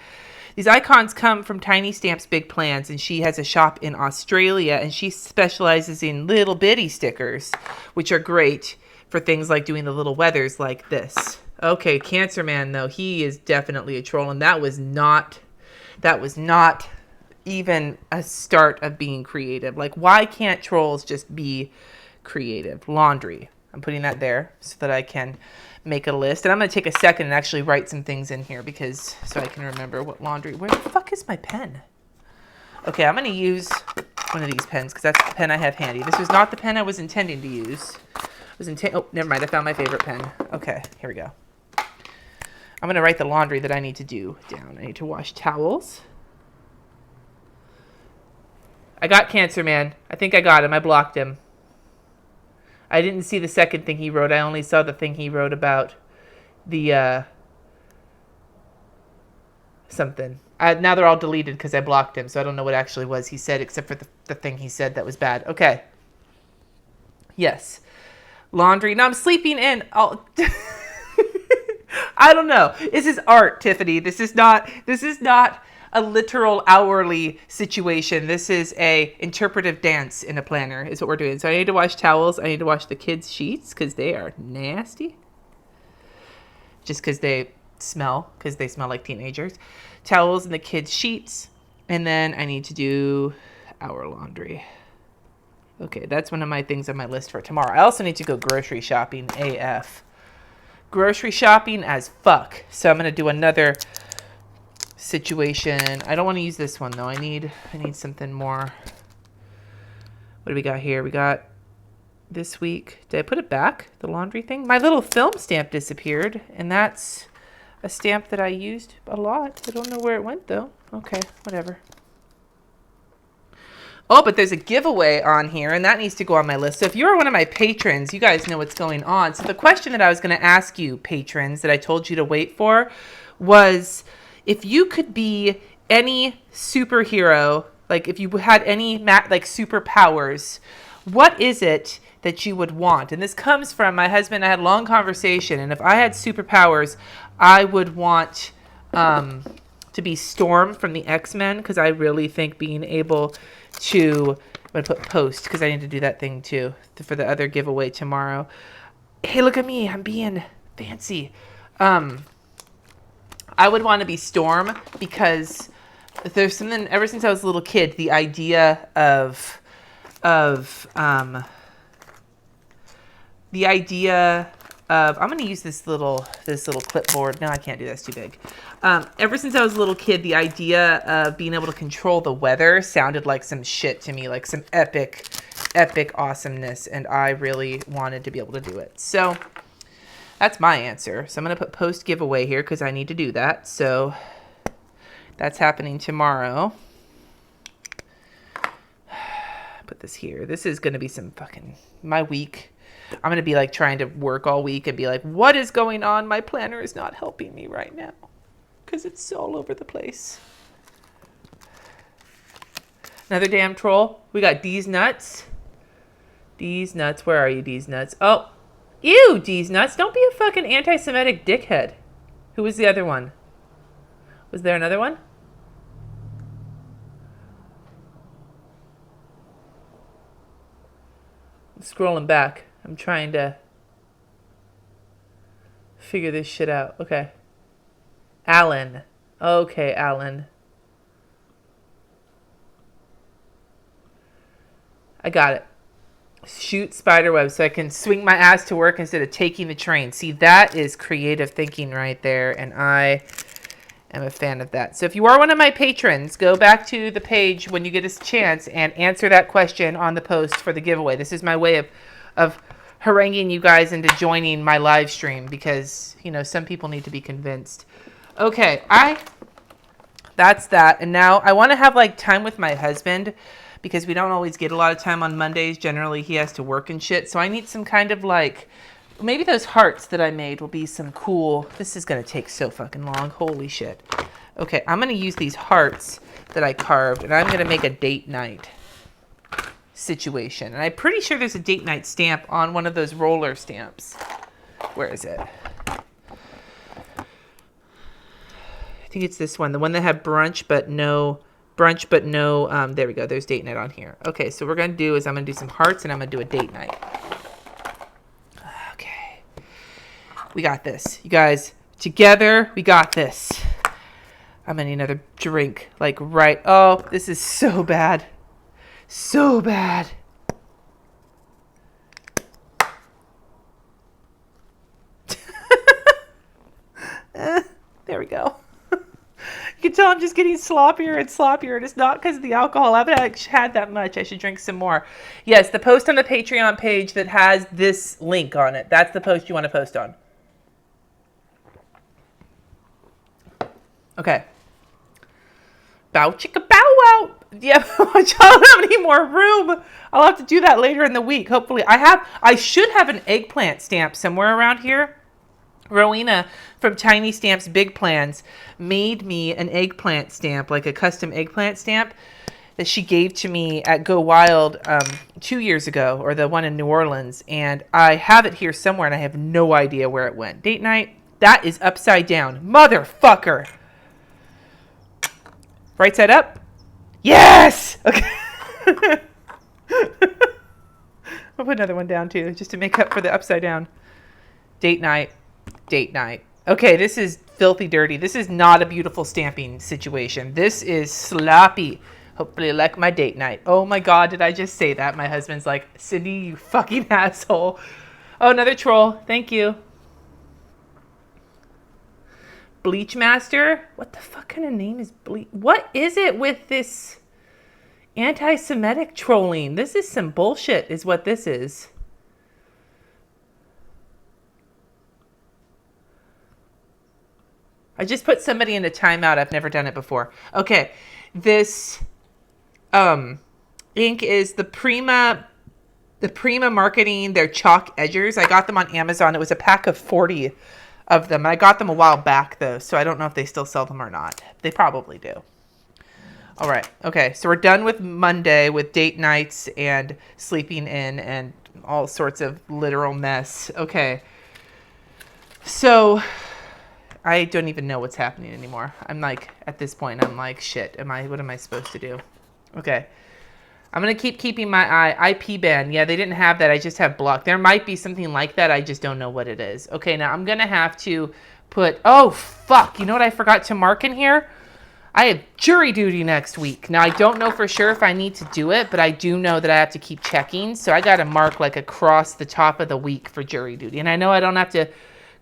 These icons come from Tiny Stamps Big Plans, and she has a shop in Australia, and she specializes in little bitty stickers, which are great for things like doing the little weathers like this. Okay, Cancer Man, though, he is definitely a troll, and that was not even a start of being creative. Like, why can't trolls just be creative? Laundry. I'm putting that there so that I can make a list. And I'm going to take a second and actually write some things in here because so I can remember what laundry. Where the fuck is my pen? Okay, I'm going to use one of these pens because that's the pen I have handy. This was not the pen I was intending to use. Oh, never mind. I found my favorite pen. Okay, here we go. I'm going to write the laundry that I need to do down. I need to wash towels. I got Cancer Man. I think I got him. I blocked him. I didn't see the second thing he wrote. I only saw the thing he wrote about the something. Now they're all deleted because I blocked him, so I don't know what actually was he said except for the thing he said that was bad. Okay. Yes. Laundry. No, I'm sleeping in. I don't know. This is art, Tiffany. This is not a literal hourly situation. This is a interpretive dance in a planner is what we're doing. So I need to wash towels. I need to wash the kids' sheets because they are nasty. Just because they smell like teenagers. Towels and the kids' sheets. And then I need to do our laundry. Okay, that's one of my things on my list for tomorrow. I also need to go grocery shopping AF. Grocery shopping as fuck. So I'm going to do another situation. I don't want to use this one though. I need something more. What do we got here? We got this week. Did I put it back? The laundry thing? My little film stamp disappeared, and that's a stamp that I used a lot. I don't know where it went though. Okay, whatever. Oh, but there's a giveaway on here, and that needs to go on my list. So if you're one of my patrons, you guys know what's going on. So the question that I was going to ask you, patrons, that I told you to wait for was, if you could be any superhero, like if you had any like superpowers, what is it that you would want? And this comes from my husband. I had a long conversation, and if I had superpowers, I would want to be Storm from the X-Men, because I really think being able to, I'm going to put post because I need to do that thing too for the other giveaway tomorrow. Hey, look at me. I'm being fancy. I would want to be Storm because there's something, ever since I was a little kid, the idea of I'm going to use this little clipboard. No, I can't do that. It's too big. Ever since I was a little kid, the idea of being able to control the weather sounded like some shit to me, like some epic awesomeness, and I really wanted to be able to do it. So that's my answer. So I'm going to put post giveaway here because I need to do that. So that's happening tomorrow. Put this here. This is going to be some fucking, my week. I'm going to be like trying to work all week and be like, what is going on? My planner is not helping me right now because it's all over the place. Another damn troll. We got D's Nuts. D's Nuts. Where are you, D's Nuts? Oh, ew, D's Nuts. Don't be a fucking anti-Semitic dickhead. Who was the other one? Was there another one? I'm scrolling back. I'm trying to figure this shit out. Okay. Alan. Okay, Alan. I got it. Shoot spiderweb so I can swing my ass to work instead of taking the train. See, that is creative thinking right there, and I am a fan of that. So if you are one of my patrons, go back to the page when you get a chance and answer that question on the post for the giveaway. This is my way of haranguing you guys into joining my live stream because, you know, some people need to be convinced. Okay, that's that. And now I want to have like time with my husband because we don't always get a lot of time on Mondays. Generally, he has to work and shit. So I need some kind of like, maybe those hearts that I made will be some cool, this is going to take so fucking long. Holy shit. Okay, I'm going to use these hearts that I carved, and I'm going to make a date night situation. And I'm pretty sure there's a date night stamp on one of those roller stamps. Where is it? I think it's this one, the one that had brunch but no, there we go. There's date night on here. Okay, so what we're going to do is I'm going to do some hearts, and I'm going to do a date night. Okay. We got this. You guys, together, we got this. I'm going to need another drink. Like, right. Oh, this is so bad. So bad. There we go. You can tell I'm just getting sloppier and sloppier. And it's not because of the alcohol. I haven't had that much. I should drink some more. Yes, the post on the Patreon page that has this link on it. That's the post you want to post on. Okay. Bow chicka bow wow. Yeah, I don't have any more room. I'll have to do that later in the week. Hopefully, I should have an eggplant stamp somewhere around here. Rowena from Tiny Stamps Big Plans made me an eggplant stamp, like a custom eggplant stamp that she gave to me at Go Wild 2 years ago, or the one in New Orleans. And I have it here somewhere, and I have no idea where it went. Date night, that is upside down. Motherfucker. Right side up? Yes! Okay. I'll put another one down too, just to make up for the upside down. Date night. Date night. Okay, this is filthy dirty. This is not a beautiful stamping situation. This is sloppy. Hopefully like my date night. Oh my God, did I just say that? My husband's like, Cindy, you fucking asshole. Oh, another troll. Thank you. Bleach Master? What the fuck kind of name is Bleach? What is it with this anti-Semitic trolling? This is some bullshit is what this is. I just put somebody in a timeout. I've never done it before. Okay. This ink is the Prima Marketing, their chalk edgers. I got them on Amazon. It was a pack of 40 of them. I got them a while back though, so I don't know if they still sell them or not. They probably do. All right. Okay. So we're done with Monday with date nights and sleeping in and all sorts of literal mess. Okay. So I don't even know what's happening anymore. I'm like, at this point, I'm like, shit, what am I supposed to do? Okay. I'm going to keeping my eye. IP ban. Yeah, they didn't have that. I just have block. There might be something like that. I just don't know what it is. Okay, now I'm going to have to put, oh, fuck. You know what I forgot to mark in here? I have jury duty next week. Now, I don't know for sure if I need to do it, but I do know that I have to keep checking. So I got to mark like across the top of the week for jury duty. And I know I don't have to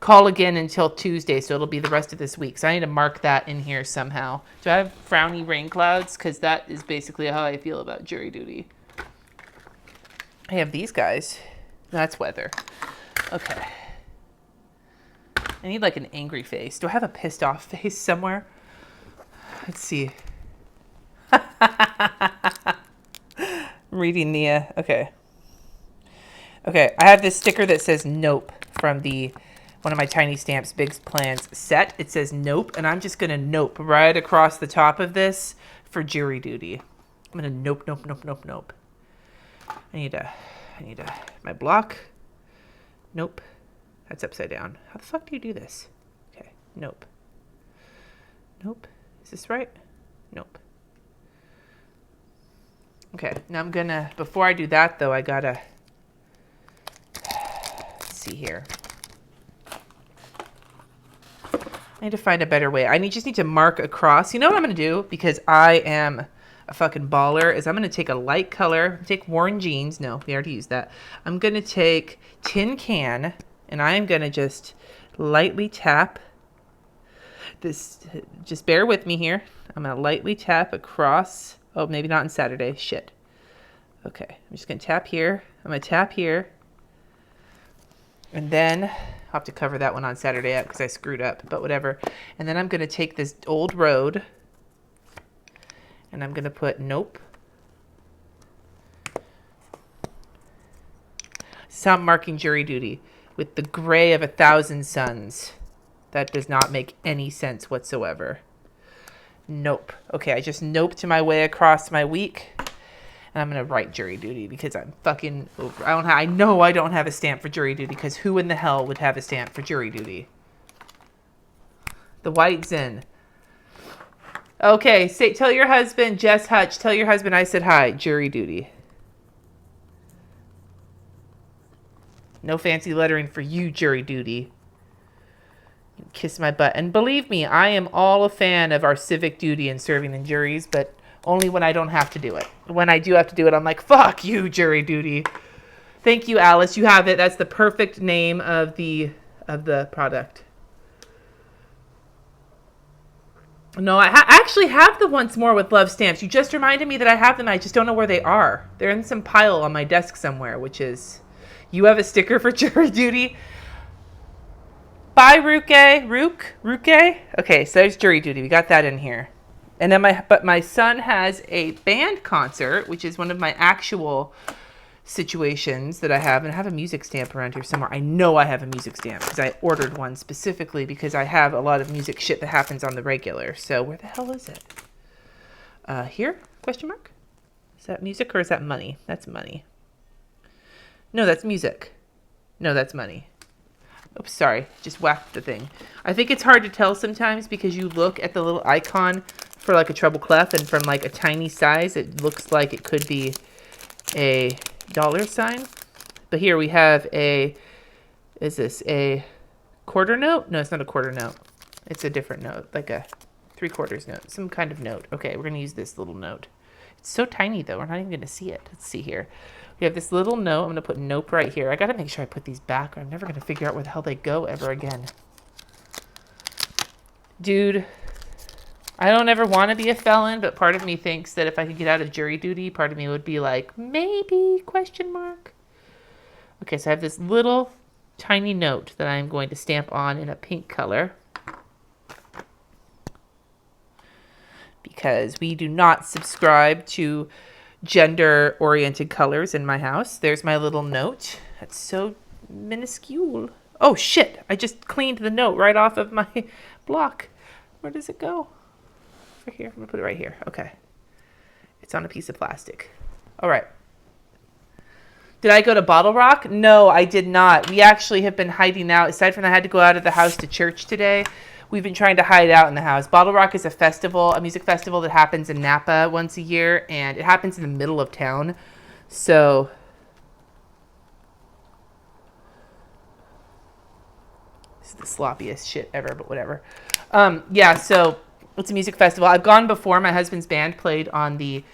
call again until Tuesday, so it'll be the rest of this week. So I need to mark that in here somehow. Do I have frowny rain clouds? Because that is basically how I feel about jury duty. I have these guys. That's weather. Okay. I need like an angry face. Do I have a pissed off face somewhere? Let's see. Reading the, okay. Okay, I have this sticker that says nope from one of my Tiny Stamps Big Plans set. It says nope, and I'm just going to nope right across the top of this for jury duty. I'm going to nope, nope, nope, nope, nope. I need my block. Nope. That's upside down. How the fuck do you do this? Okay, nope. Nope. Is this right? Nope. Okay, now I'm gonna, before I do that though, I gotta, let's see here. I need to find a better way. Just need to mark across. You know what I'm gonna do? Because I am a fucking baller, is I'm gonna take a light color, take Worn Jeans. No, we already used that. I'm gonna take Tin Can, and I am gonna just lightly tap this. Just bear with me here. I'm gonna lightly tap across. Oh, maybe not on Saturday. Shit. Okay, I'm just gonna tap here. I'm gonna tap here. And then I'll have to cover that one on Saturday up because I screwed up, but whatever. And then I'm gonna take this old road and I'm gonna put nope. Stop marking jury duty with the gray of 1,000 suns. That does not make any sense whatsoever. Nope. Okay, I just noped my way across my week. And I'm going to write jury duty because I'm fucking over. I know I don't have a stamp for jury duty because who in the hell would have a stamp for jury duty? The white's in. Okay, tell your husband, Jess Hutch, tell your husband I said hi. Jury duty. No fancy lettering for you, jury duty. You kiss my butt. And believe me, I am all a fan of our civic duty in serving in juries, but only when I don't have to do it. When I do have to do it, I'm like, fuck you, jury duty. Thank you, Alice. You have it. That's the perfect name of the product. No, I actually have the Once More with Love stamps. You just reminded me that I have them. I just don't know where they are. They're in some pile on my desk somewhere, which is... You have a sticker for jury duty? Bye, Ruke. Ruke? Okay, so there's jury duty. We got that in here. And then my son has a band concert, which is one of my actual situations that I have. And I have a music stamp around here somewhere. I know I have a music stamp because I ordered one specifically because I have a lot of music shit that happens on the regular. So where the hell is it? Here? Question mark? Is that music or is that money? That's money. No, that's music. No, that's money. Oops, sorry. Just whacked the thing. I think it's hard to tell sometimes because you look at the little icon for like a treble clef and from like a tiny size, it looks like it could be a dollar sign. But here we have is this a quarter note? No, it's not a quarter note. It's a different note, like a 3/4 note, some kind of note. Okay, we're going to use this little note. It's so tiny though, we're not even going to see it. Let's see here. We have this little note. I'm going to put nope right here. I got to make sure I put these back or I'm never going to figure out where the hell they go ever again. Dude, I don't ever want to be a felon, but part of me thinks that if I could get out of jury duty, part of me would be like, maybe, question mark. Okay, so I have this little tiny note that I'm going to stamp on in a pink color. Because we do not subscribe to gender-oriented colors in my house. There's my little note. That's so minuscule. Oh, shit. I just cleaned the note right off of my block. Where does it go? Right here. I'm going to put it right here. Okay. It's on a piece of plastic. All right. Did I go to Bottle Rock? No, I did not. We actually have been hiding out. Aside from I had to go out of the house to church today, we've been trying to hide out in the house. Bottle Rock is a festival, a music festival that happens in Napa once a year, and it happens in the middle of town. So this is the sloppiest shit ever, but whatever. Yeah, so it's a music festival. I've gone before. My husband's band played on the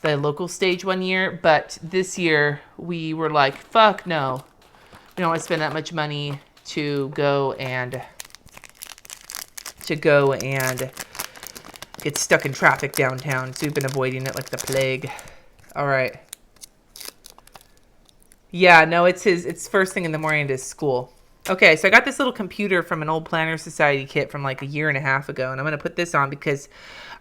local stage one year, but this year we were like, fuck no. We don't want to spend that much money to go and get stuck in traffic downtown. So we've been avoiding it like the plague. All right. Yeah, no, it's first thing in the morning to school. Okay, so I got this little computer from an old Planner Society kit from like a year and a half ago, and I'm going to put this on because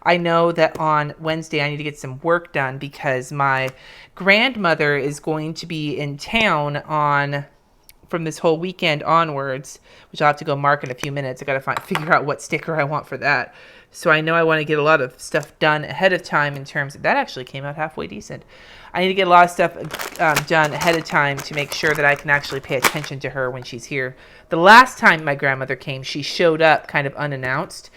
I know that on Wednesday I need to get some work done because my grandmother is going to be in town from this whole weekend onwards, which I'll have to go mark in a few minutes. I got to figure out what sticker I want for that. So I know I want to get a lot of stuff done ahead of time in terms of, that actually came out halfway decent. I need to get a lot of stuff done ahead of time to make sure that I can actually pay attention to her when she's here. The last time my grandmother came, she showed up kind of unannounced.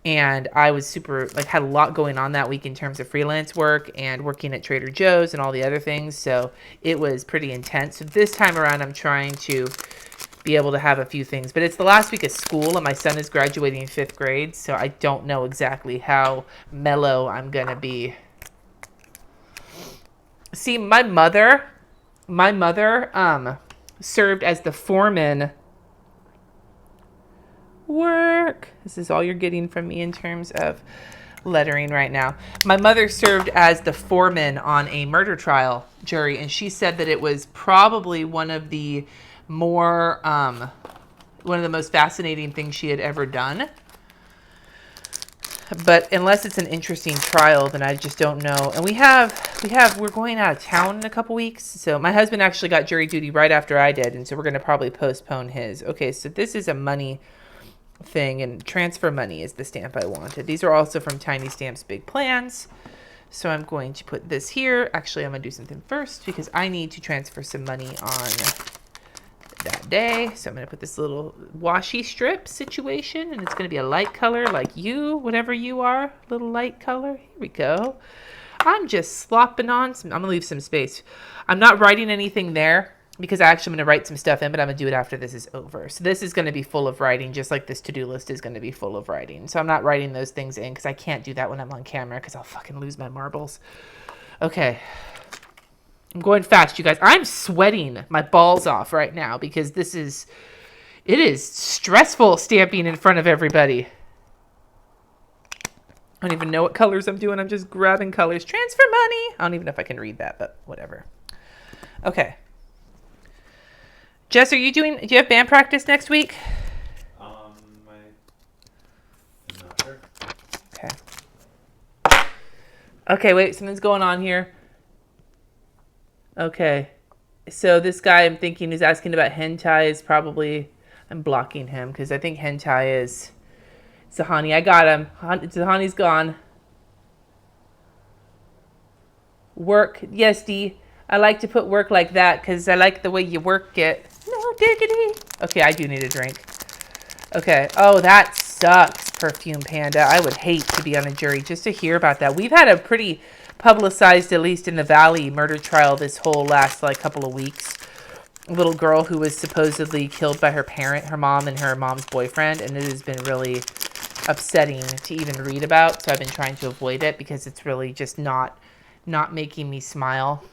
And I was had a lot going on that week in terms of freelance work and working at Trader Joe's and all the other things. So it was pretty intense. So this time around, I'm trying to be able to have a few things. But it's the last week of school, and my son is graduating in 5th grade. So I don't know exactly how mellow I'm going to be. See, my mother served as the foreman. Work. This is all you're getting from me in terms of lettering right now. My mother served as the foreman on a murder trial jury, and she said that it was probably one of the most fascinating things she had ever done. But unless it's an interesting trial, then I just don't know. And we're going out of town in a couple weeks. So my husband actually got jury duty right after I did, and so we're going to probably postpone his. Okay, so this is a money thing, and transfer money is the stamp I wanted. These are also from Tiny Stamps Big Plans. So I'm going to put this here. Actually, I'm going to do something first because I need to transfer some money on that day. So I'm going to put this little washi strip situation, and it's going to be a light color like you, whatever you are, little light color. Here we go. I'm just slopping on some, I'm going to leave some space. I'm not writing anything there because I actually am going to write some stuff in, but I'm going to do it after this is over. So this is going to be full of writing, just like this to-do list is going to be full of writing. So I'm not writing those things in because I can't do that when I'm on camera because I'll fucking lose my marbles. Okay. I'm going fast, you guys. I'm sweating my balls off right now because it is stressful stamping in front of everybody. I don't even know what colors I'm doing. I'm just grabbing colors. Transfer money. I don't even know if I can read that, but whatever. Okay. Jess, do you have band practice next week? I'm not sure. Okay. Okay, wait, something's going on here. Okay. So this guy I'm thinking is asking about hentai is probably, I'm blocking him because I think hentai is Sahani. I got him. Sahani's gone. Work. Yes, Dee. I like to put work like that because I like the way you work it. No diggity. Okay, I do need a drink. Okay. Oh, that sucks, Perfume Panda. I would hate to be on a jury just to hear about that. We've had a pretty publicized, at least in the Valley, murder trial this whole last couple of weeks. A little girl who was supposedly killed by her mom and her mom's boyfriend, and it has been really upsetting to even read about. So I've been trying to avoid it because it's really just not making me smile.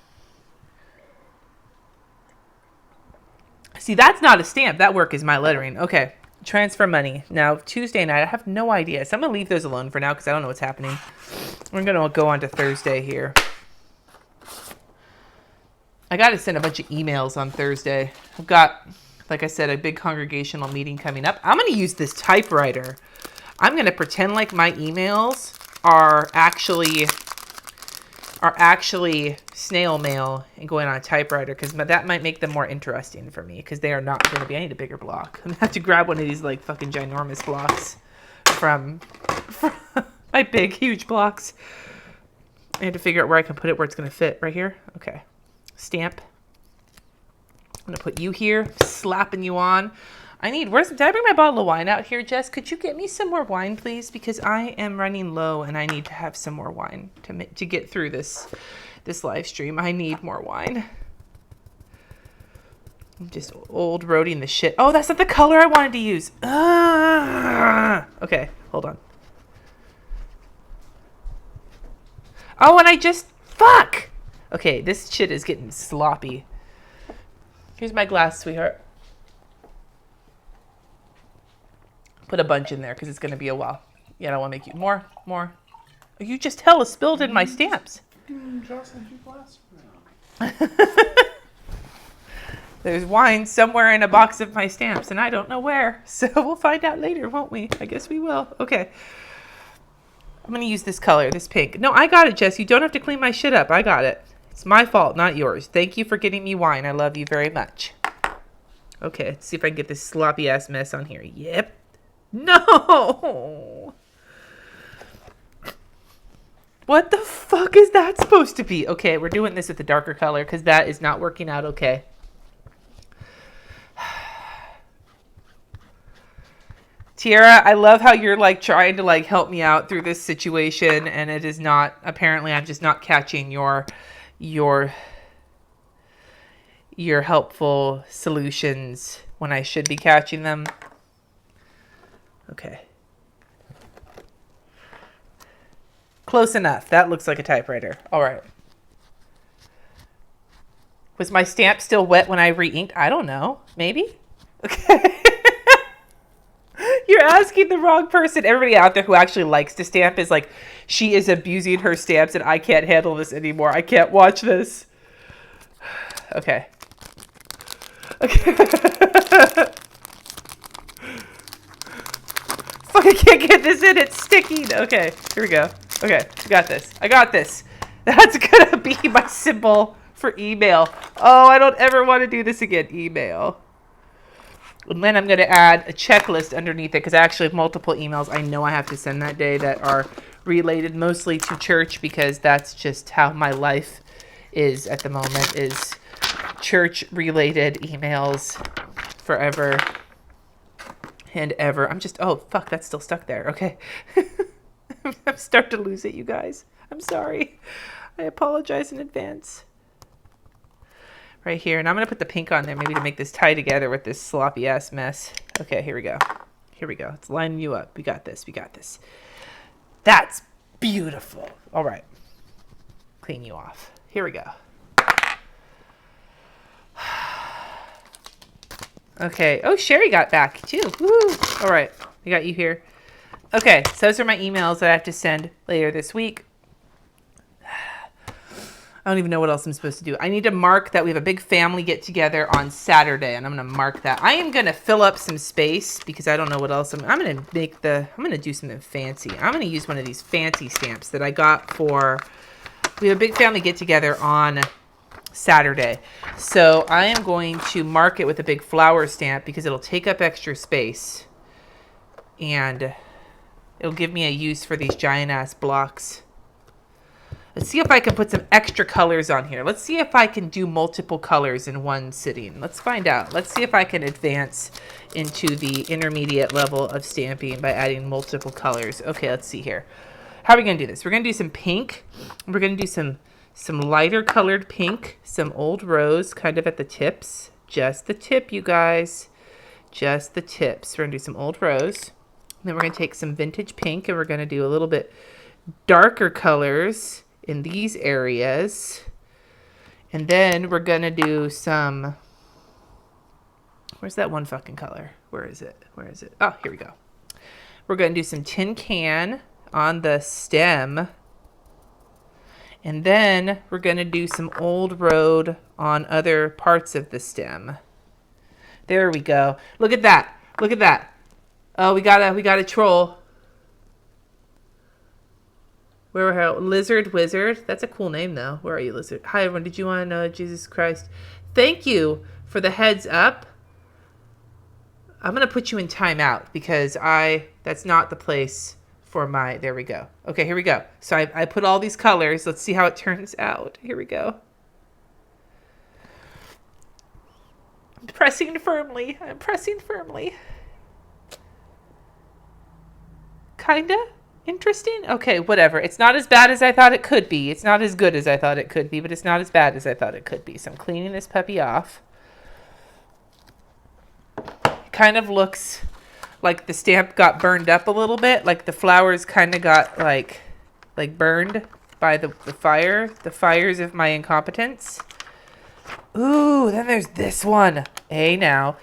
See, that's not a stamp. That work is my lettering. Okay. Transfer money. Now, Tuesday night, I have no idea. So I'm going to leave those alone for now because I don't know what's happening. We're going to go on to Thursday here. I got to send a bunch of emails on Thursday. I've got, like I said, a big congregational meeting coming up. I'm going to use this typewriter. I'm going to pretend like my emails are actually snail mail and going on a typewriter because that might make them more interesting for me because they are not going to be. I need a bigger block. I'm going to have to grab one of these like fucking ginormous blocks from my big, huge blocks. I have to figure out where I can put it where it's going to fit. Right here? Okay. Stamp. I'm going to put you here, slapping you on. did I bring my bottle of wine out here, Jess? Could you get me some more wine, please? Because I am running low and I need to have some more wine to get through this live stream. I need more wine. I'm just old roading the shit. Oh, that's not the color I wanted to use. Okay, hold on. Oh, and fuck! Okay, this shit is getting sloppy. Here's my glass, sweetheart. Put a bunch in there because it's going to be a while. Yeah, I don't want to make you more. You just hella spilled in my stamps. There's wine somewhere in a box of my stamps, and I don't know where. So we'll find out later, won't we? I guess we will. Okay. I'm going to use this color, this pink. No, I got it, Jess. You don't have to clean my shit up. I got it. It's my fault, not yours. Thank you for getting me wine. I love you very much. Okay, let's see if I can get this sloppy-ass mess on here. Yep. No! What the fuck is that supposed to be? Okay, we're doing this with the darker color because that is not working out okay. Tiara, I love how you're trying to help me out through this situation, and it is not, apparently I'm just not catching your helpful solutions when I should be catching them. Okay. Close enough. That looks like a typewriter. All right. Was my stamp still wet when I re-inked? I don't know. Maybe? Okay. You're asking the wrong person. Everybody out there who actually likes to stamp is she is abusing her stamps and I can't handle this anymore. I can't watch this. Okay. Okay. Fuck, I can't get this in. It's sticking. Okay, here we go. Okay, I got this. That's gonna be my symbol for email. Oh, I don't ever want to do this again. Email. And then I'm going to add a checklist underneath it because I actually have multiple emails I know I have to send that day that are related mostly to church, because that's just how my life is at the moment, is church related emails forever and ever. Oh fuck, that's still stuck there. Okay. I'm starting to lose it, you guys. I'm sorry. I apologize in advance. Right here, and I'm going to put the pink on there maybe to make this tie together with this sloppy ass mess. Okay, here we go. Here we go. It's lining you up. We got this. We got this. That's beautiful. All right. Clean you off. Here we go. Okay. Oh, Sherry got back too. Woo. All right. We got you here. Okay. So those are my emails that I have to send later this week. I don't even know what else I'm supposed to do. I need to mark that we have a big family get together on Saturday, and I'm going to mark that. I am going to fill up some space because I don't know what else. I'm going to do something fancy. I'm going to use one of these fancy stamps that I got we have a big family get together on Saturday. So I am going to mark it with a big flower stamp because it'll take up extra space and it'll give me a use for these giant ass blocks. Let's see if I can put some extra colors on here. Let's see if I can do multiple colors in one sitting. Let's find out. Let's see if I can advance into the intermediate level of stamping by adding multiple colors. Okay, let's see here. How are we going to do this? We're going to do some pink. We're going to do some lighter colored pink, some old rose kind of at the tips. Just the tip, you guys. Just the tips. We're going to do some old rose. Then we're going to take some vintage pink and we're going to do a little bit darker colors in these areas. And then we're going to do some... Where's that one fucking color? Where is it? Oh, here we go. We're going to do some tin can on the stem. And then we're going to do some old road on other parts of the stem. There we go. Look at that. Look at that. Oh, we got a troll. Where are Lizard Wizard? That's a cool name, though. Where are you, Lizard? Hi, everyone. Did you want to know Jesus Christ? Thank you for the heads up. I'm going to put you in timeout because that's not the place for my... There we go. Okay, here we go. So I put all these colors. Let's see how it turns out. Here we go. I'm pressing firmly. Kinda interesting. Okay, whatever. It's not as bad as I thought it could be. It's not as good as I thought it could be, but it's not as bad as I thought it could be. So I'm cleaning this puppy off. It kind of looks like the stamp got burned up a little bit. Like the flowers kind of got like burned by the fire. The fires of my incompetence. Ooh, then there's this one. Hey, now.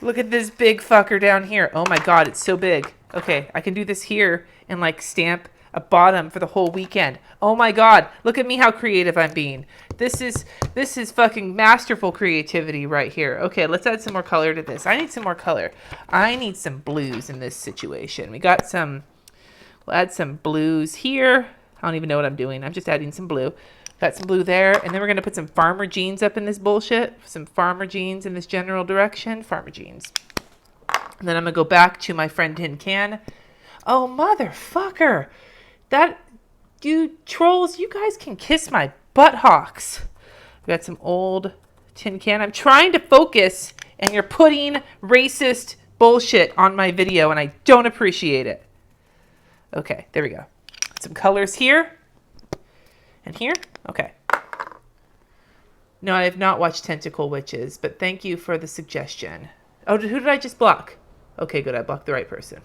Look at this big fucker down here. Oh my god, it's so big. Okay, I can do this here and like stamp a bottom for the whole weekend. Oh my god, look at me how creative I'm being. This is fucking masterful creativity right here. Okay, let's add some more color to this. I need some more color. I need some blues in this situation. We'll add some blues here. I don't even know what I'm doing. I'm just adding some blue. Got some blue there. And then we're going to put some farmer jeans up in this bullshit. Some farmer jeans in this general direction. Farmer jeans. And then I'm going to go back to my friend Tin Can. Oh, motherfucker. Dude, trolls, you guys can kiss my butthocks. We got some old Tin Can. I'm trying to focus, and you're putting racist bullshit on my video, and I don't appreciate it. Okay, there we go. Some colors here. And here? Okay. No, I have not watched Tentacle Witches, but thank you for the suggestion. Oh, who did I just block? Okay, good. I blocked the right person.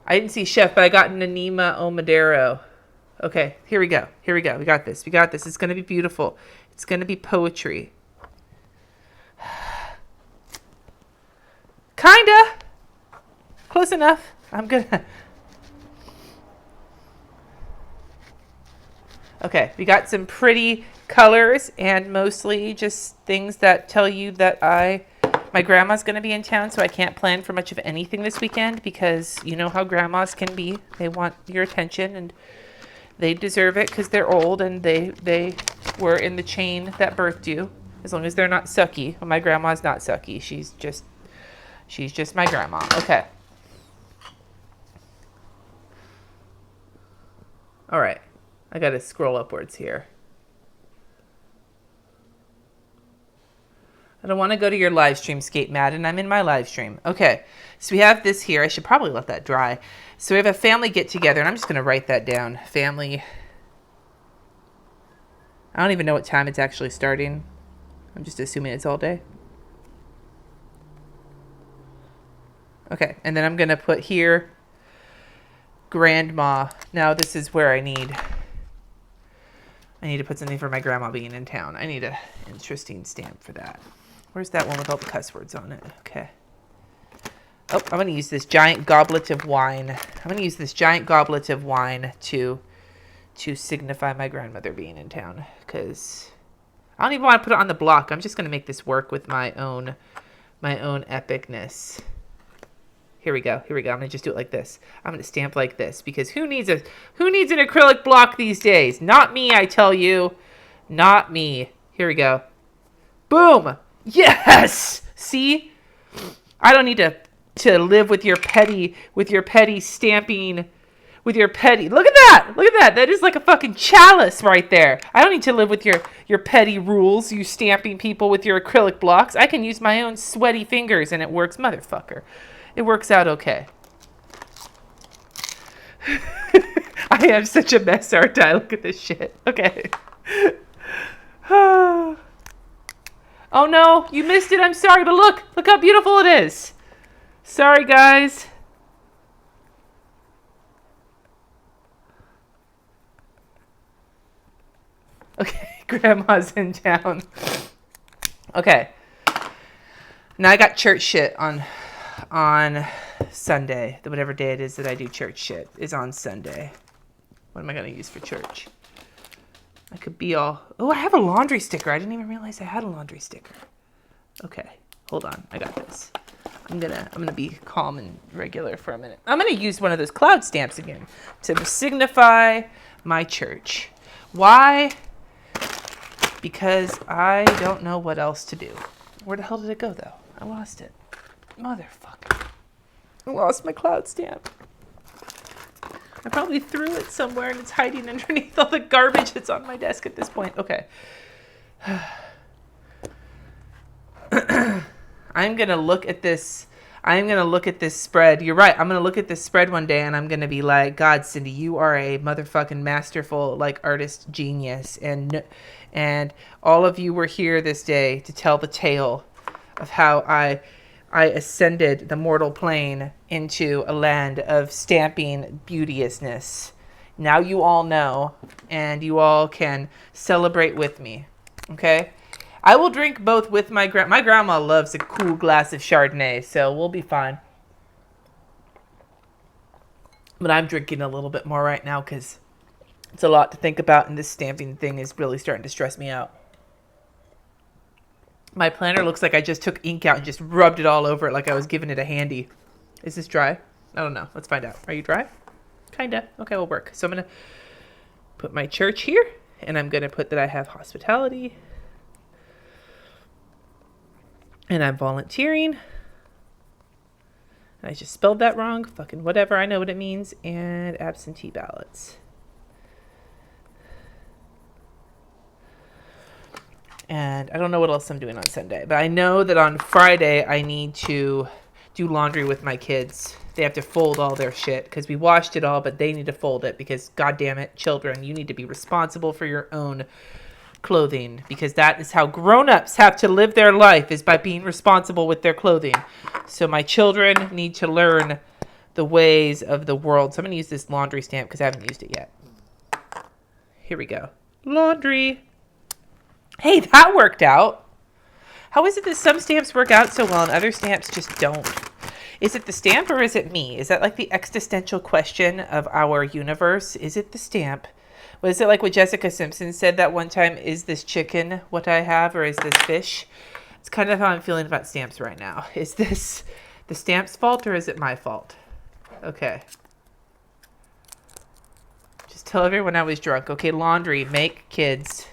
I didn't see Chef, but I got Nanima Omadero. Okay, here we go. We got this. It's going to be beautiful. It's going to be poetry. Kinda. Close enough. I'm gonna... Okay, we got some pretty colors and mostly just things that tell you that my grandma's going to be in town, so I can't plan for much of anything this weekend because you know how grandmas can be. They want your attention and they deserve it because they're old and they were in the chain that birthed you. As long as they're not sucky. Well, my grandma's not sucky. She's just She's just my grandma. Okay. All right. I got to scroll upwards here. I don't want to go to your live stream, Skate Madden. I'm in my live stream. Okay. So we have this here. I should probably let that dry. So we have a family get together, and I'm just going to write that down. Family. I don't even know what time it's actually starting. I'm just assuming it's all day. Okay. And then I'm going to put here grandma. Now this is where I need to put something for my grandma being in town. I need an interesting stamp for that. Where's that one with all the cuss words on it? Okay. Oh, I'm going to use this giant goblet of wine. I'm going to use this giant goblet of wine to signify my grandmother being in town. Because I don't even want to put it on the block. I'm just going to make this work with my own epicness. Here we go. Here we go. I'm going to just do it like this. I'm going to stamp like this. Because who needs an acrylic block these days? Not me, I tell you. Not me. Here we go. Boom. Yes! See? I don't need to live with your petty stamping, with your petty. Look at that! Look at that! That is like a fucking chalice right there. I don't need to live with your petty rules, you stamping people with your acrylic blocks. I can use my own sweaty fingers and it works, motherfucker. It works out okay. I am such a mess, aren't I? Look at this shit. Okay. Oh no, you missed it. I'm sorry, but look how beautiful it is. Sorry, guys. Okay, grandma's in town. Okay. Now I got church shit on Sunday. Whatever day it is that I do church shit is on Sunday. What am I going to use for church? I could be all... Oh, I have a laundry sticker. I didn't even realize I had a laundry sticker. Okay, hold on. I got this. I'm gonna be calm and regular for a minute. I'm gonna use one of those cloud stamps again to signify my church. Why? Because I don't know what else to do. Where the hell did it go, though? I lost it. Motherfucker. I lost my cloud stamp. I probably threw it somewhere and it's hiding underneath all the garbage that's on my desk at this point. Okay. I'm going to look at this. I'm going to look at this spread. You're right. I'm going to look at this spread one day and I'm going to be like, God, Cindy, you are a motherfucking masterful, like, artist genius. And all of you were here this day to tell the tale of how I ascended the mortal plane into a land of stamping beauteousness. Now you all know, and you all can celebrate with me. Okay? I will drink both with my grandma loves a cool glass of Chardonnay, so we'll be fine. But I'm drinking a little bit more right now because it's a lot to think about, and this stamping thing is really starting to stress me out. My planner looks like I just took ink out and just rubbed it all over it like I was giving it a handy. Is this dry? I don't know. Let's find out. Are you dry? Kinda. Okay, we'll work. So I'm going to put my church here, and I'm going to put that I have hospitality. And I'm volunteering. I just spelled that wrong. Fucking whatever. I know what it means. And absentee ballots. And I don't know what else I'm doing on Sunday. But I know that on Friday I need to do laundry with my kids. They have to fold all their shit. Because we washed it all, but they need to fold it. Because, goddamn it, children, you need to be responsible for your own clothing. Because that is how grown-ups have to live their life, is by being responsible with their clothing. So my children need to learn the ways of the world. So I'm going to use this laundry stamp because I haven't used it yet. Here we go. Laundry. Hey, that worked out. How is it that some stamps work out so well and other stamps just don't? Is it the stamp or is it me? Is that like the existential question of our universe? Is it the stamp? Was it like what Jessica Simpson said that one time? Is this chicken what I have, or is this fish? It's kind of how I'm feeling about stamps right now. Is this the stamp's fault or is it my fault? Okay. Just tell everyone I was drunk. Okay, laundry. Make kids.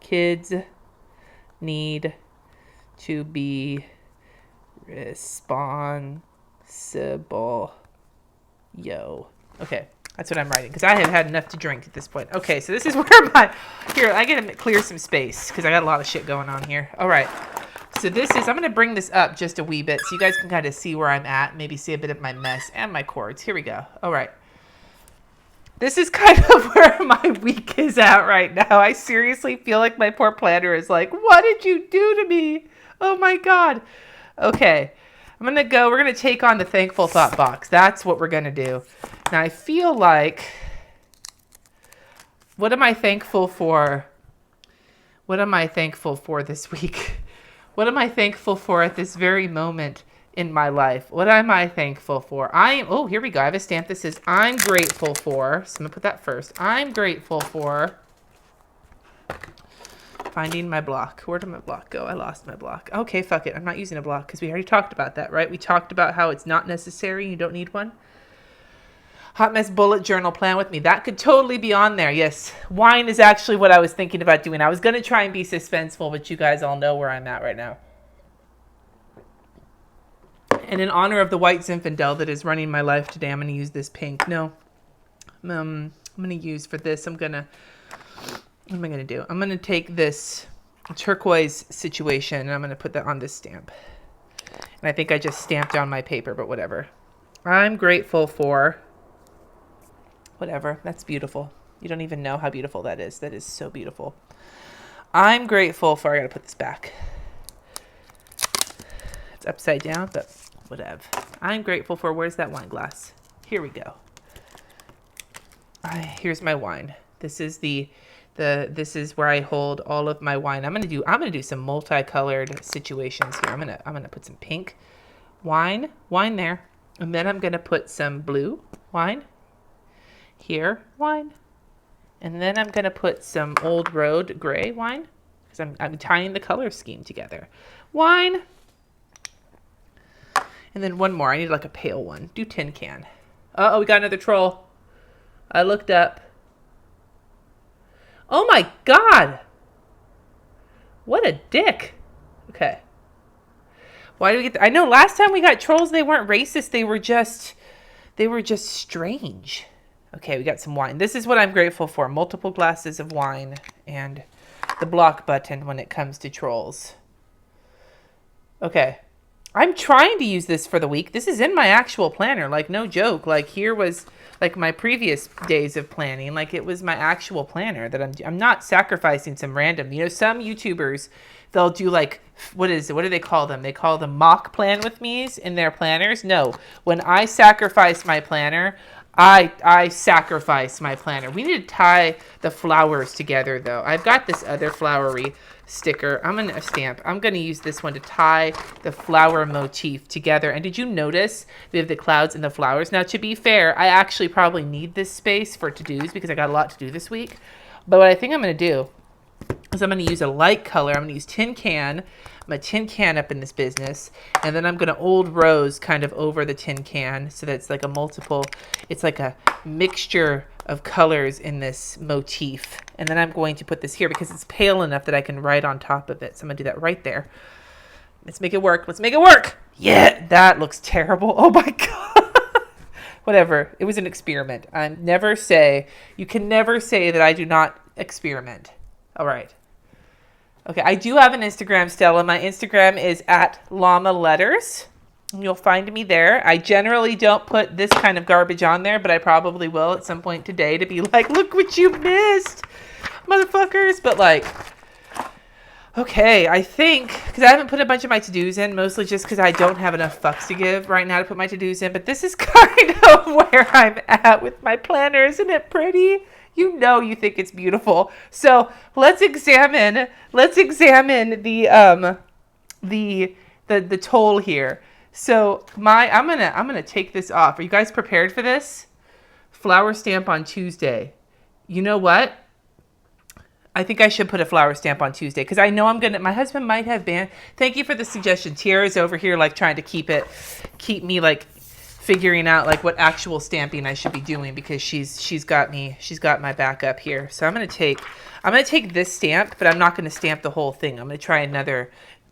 Kids need to be Responsible. Yo. Okay. That's what I'm writing because I have had enough to drink at this point. Okay, so this is where my... Here, I gotta clear some space because I got a lot of shit going on here. All right. So this is... I'm going to bring this up just a wee bit so you guys can kind of see where I'm at. Maybe see a bit of my mess and my cords. Here we go. All right. This is kind of where my week is at right now. I seriously feel like my poor planner is like, what did you do to me? Oh my God. Okay. We're going to take on the thankful thought box. That's what we're going to do. Now I feel like, what am I thankful for? What am I thankful for this week? What am I thankful for at this very moment in my life? What am I thankful for? Oh, here we go. I have a stamp that says, I'm grateful for. So I'm going to put that first. I'm grateful for finding my block. Where did my block go? I lost my block. Okay, fuck it. I'm not using a block because we already talked about that, right? We talked about how it's not necessary. You don't need one. Hot mess bullet journal plan with me. That could totally be on there. Yes. Wine is actually what I was thinking about doing. I was going to try and be suspenseful, but you guys all know where I'm at right now. And in honor of the white Zinfandel that is running my life today, I'm going to use this pink. No. I'm going to use for this. What am I going to do? I'm going to take this turquoise situation and I'm going to put that on this stamp. And I think I just stamped on my paper, but whatever. I'm grateful for... Whatever. That's beautiful. You don't even know how beautiful that is. That is so beautiful. I'm grateful for... I got to put this back. It's upside down, but whatever. I'm grateful for... Where's that wine glass? Here we go. Here's my wine. This is this is where I hold all of my wine. I'm gonna do some multicolored situations here. I'm gonna put some pink wine there, and then I'm gonna put some blue wine here, wine, and then I'm gonna put some Old Road gray wine because I'm tying the color scheme together. Wine, and then one more. I need like a pale one. Do tin can. Oh, we got another troll. I looked up. Oh my God. What a dick. Okay. Why do we get I know last time we got trolls, they weren't racist. They were just strange. Okay, we got some wine. This is what I'm grateful for. Multiple glasses of wine and the block button when it comes to trolls. Okay. I'm trying to use this for the week. This is in my actual planner. Like, no joke. Like, here was like my previous days of planning. Like, it was my actual planner that I'm not sacrificing some random. You know, some YouTubers, they'll do like, what do they call them? They call them mock plan with me's in their planners. No, when I sacrifice my planner, I sacrifice my planner. We need to tie the flowers together, though. I've got this other flowery sticker. I'm going to use this one to tie the flower motif together. And did you notice we have the clouds and the flowers? Now, to be fair, I actually probably need this space for to-dos because I got a lot to do this week. But what I think I'm going to do is I'm going to use a light color. I'm going to use tin can. I'm a tin can up in this business. And then I'm going to Old Rose kind of over the tin can so that it's like it's like a mixture of colors in this motif. And then I'm going to put this here because it's pale enough that I can write on top of it. So I'm going to do that right there. Let's make it work. Let's make it work. Yeah, that looks terrible. Oh my God. Whatever. It was an experiment. You can never say that I do not experiment. All right. Okay, I do have an Instagram, Stella. My Instagram is @llama_letters. You'll find me there. I generally don't put this kind of garbage on there, but I probably will at some point today to be like, look what you missed, motherfuckers. But like, okay, I think, because I haven't put a bunch of my to-dos in, mostly just because I don't have enough fucks to give right now to put my to-dos in. But this is kind of where I'm at with my planner. Isn't it pretty? You know you think it's beautiful. So let's examine the toll here. So I'm gonna take this off. Are you guys prepared for this? Flower stamp on Tuesday. You know what? I think I should put a flower stamp on Tuesday because I know my husband might have banned. Thank you for the suggestion. Tiara's over here like trying to keep me like figuring out like what actual stamping I should be doing because she's got my back up here. So I'm gonna take this stamp, but I'm not gonna stamp the whole thing. I'm gonna try another,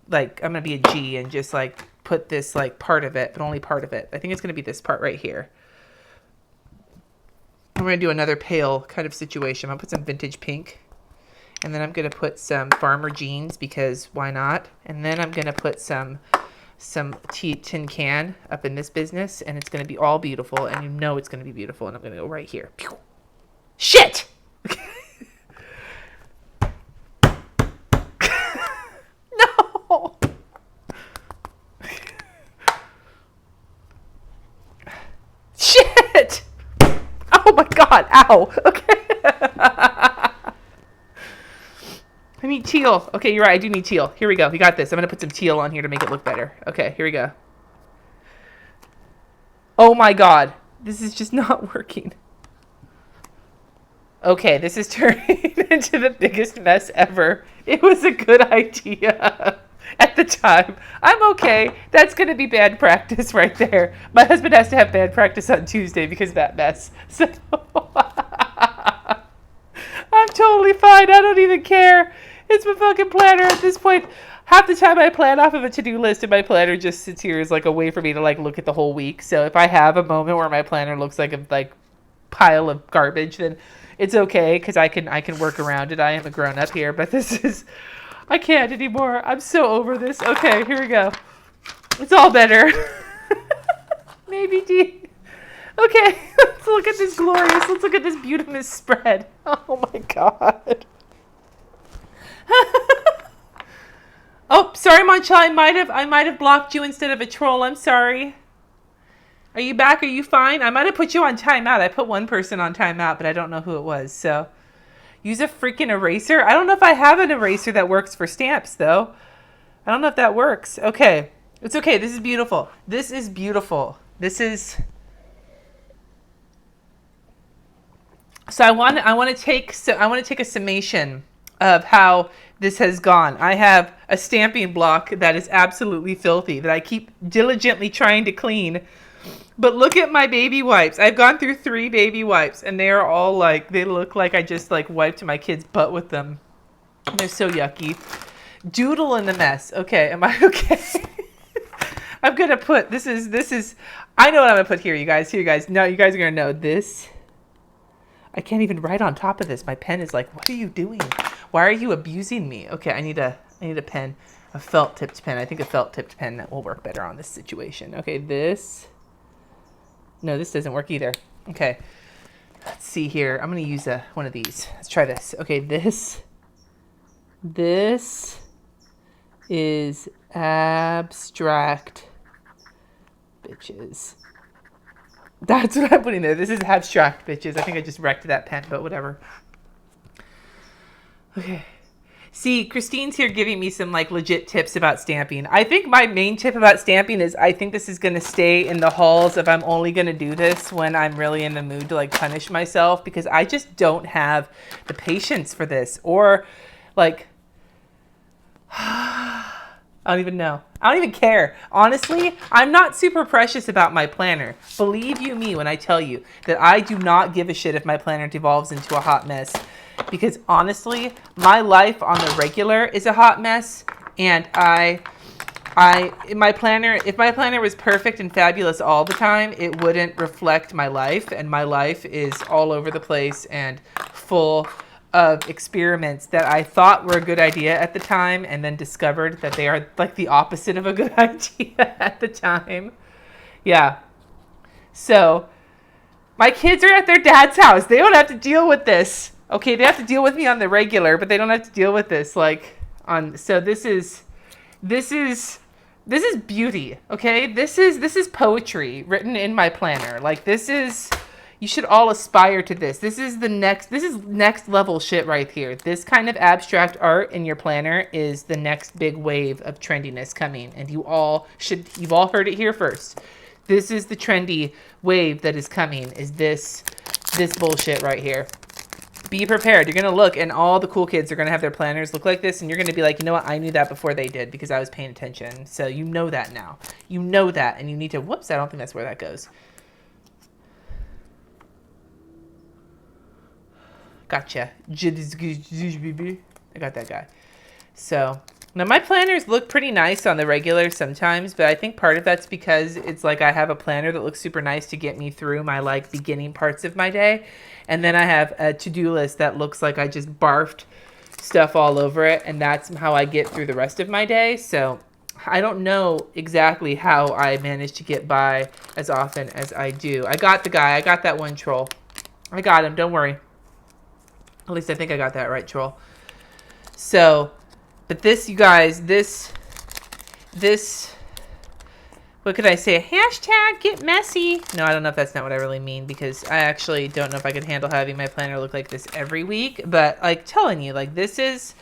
like I'm gonna be a G and just like put this like part of it, but only part of it. I think it's going to be this part right here. I'm going to do another pale kind of situation. I'm going to put some vintage pink. And then I'm going to put some farmer jeans because why not? And then I'm going to put some tin can up in this business. And it's going to be all beautiful. And you know it's going to be beautiful. And I'm going to go right here. Pew! Shit! No! Shit! Oh my god, ow. Okay. I need teal. Okay, you're right, I do need teal. Here we go, we got this. I'm gonna put some teal on here to make it look better. Okay, here we go. Oh my god, this is just not working. Okay, this is turning into the biggest mess ever. It was a good idea at the time. I'm okay. That's going to be bad practice right there. My husband has to have bad practice on Tuesday because of that mess. So I'm totally fine. I don't even care. It's my fucking planner at this point. Half the time I plan off of a to-do list and my planner just sits here as like a way for me to like look at the whole week. So if I have a moment where my planner looks like a pile of garbage, then it's okay because I can work around it. I am a grown up here, but I can't anymore. I'm so over this. Okay, here we go. It's all better. Maybe D. Okay, let's look at this glorious. Let's look at this beautiful spread. Oh my god. Oh, sorry, Monchel. I might have blocked you instead of a troll. I'm sorry. Are you back? Are you fine? I might have put you on timeout. I put one person on timeout, but I don't know who it was. So use a freaking eraser. I don't know if I have an eraser that works for stamps, though. I don't know if that works. Okay. It's okay. This is beautiful. This is beautiful. This is... So I want to take a summation of how this has gone. I have a stamping block that is absolutely filthy that I keep diligently trying to clean. But look at my baby wipes. I've gone through 3 baby wipes and they are all like, they look like I just like wiped my kid's butt with them. They're so yucky. Doodle in the mess. Okay, am I okay? I'm going to put, this is, I know what I'm going to put here, you guys. Here, you guys. No, you guys are going to know this. I can't even write on top of this. My pen is like, what are you doing? Why are you abusing me? Okay, I need a pen, a felt tipped pen. I think a felt tipped pen that will work better on this situation. Okay, this. No, this doesn't work either. Okay, let's see here. I'm going to use one of these. Let's try this. Okay, this is abstract bitches. That's what I'm putting there. This is abstract bitches. I think I just wrecked that pen, but whatever. Okay. See, Christine's here giving me some like legit tips about stamping. I think my main tip about stamping is I think this is going to stay in the halls if I'm only going to do this when I'm really in the mood to like punish myself, because I just don't have the patience for this, or like, I don't even know. I don't even care. Honestly, I'm not super precious about my planner. Believe you me when I tell you that I do not give a shit if my planner devolves into a hot mess. Because honestly, my life on the regular is a hot mess, and if my planner was perfect and fabulous all the time, it wouldn't reflect my life, and my life is all over the place and full of experiments that I thought were a good idea at the time, and then discovered that they are like the opposite of a good idea at the time. Yeah. So, my kids are at their dad's house. They don't have to deal with this. Okay, they have to deal with me on the regular, but they don't have to deal with this so this is beauty, okay? This is poetry written in my planner. Like, you should all aspire to this. This is next level shit right here. This kind of abstract art in your planner is the next big wave of trendiness coming, and you've all heard it here first. This is the trendy wave that is coming, is this bullshit right here. Be prepared. You're going to look, and all the cool kids are going to have their planners look like this, and you're going to be like, you know what? I knew that before they did because I was paying attention. So you know that now. You know that, and you need to, whoops, I don't think that's where that goes. Gotcha. I got that guy. So Now, my planners look pretty nice on the regular sometimes, but I think part of that's because it's like I have a planner that looks super nice to get me through my like beginning parts of my day. And then I have a to-do list that looks like I just barfed stuff all over it. And that's how I get through the rest of my day. So I don't know exactly how I manage to get by as often as I do. I got the guy. I got that one troll. I got him. Don't worry. At least I think I got that right, troll. So... But this, you guys, this, what could I say? Hashtag get messy. No, I don't know if that's not what I really mean, because I actually don't know if I could handle having my planner look like this every week. But like telling you, like this is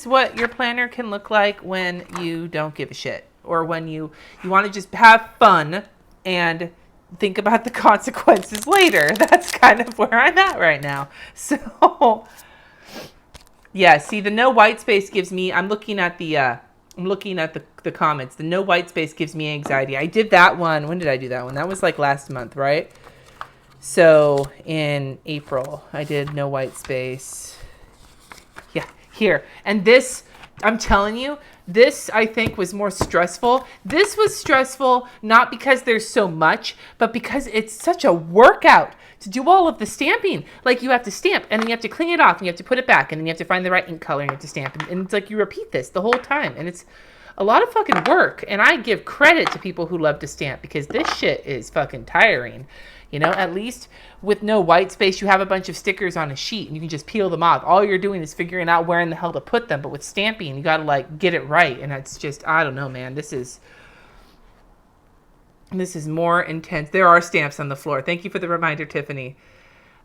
what your planner can look like when you don't give a shit, or when you want to just have fun and think about the consequences later. That's kind of where I'm at right now. So... Yeah, see, the no white space gives me, I'm looking at the comments. The no white space gives me anxiety. I did that one. When did I do that one? That was like last month, right? So in April, I did no white space. Yeah, here. And this, I'm telling you, this I think was more stressful. This was stressful not because there's so much, but because it's such a workout to do all of the stamping. Like you have to stamp and then you have to clean it off and you have to put it back and then you have to find the right ink color and you have to stamp. And it's like you repeat this the whole time. And it's a lot of fucking work. And I give credit to people who love to stamp, because this shit is fucking tiring. You know, at least with no white space, you have a bunch of stickers on a sheet and you can just peel them off. All you're doing is figuring out where in the hell to put them. But with stamping, you got to like get it right. And it's just, I don't know, man. This is more intense. There are stamps on the floor. Thank you for the reminder, Tiffany.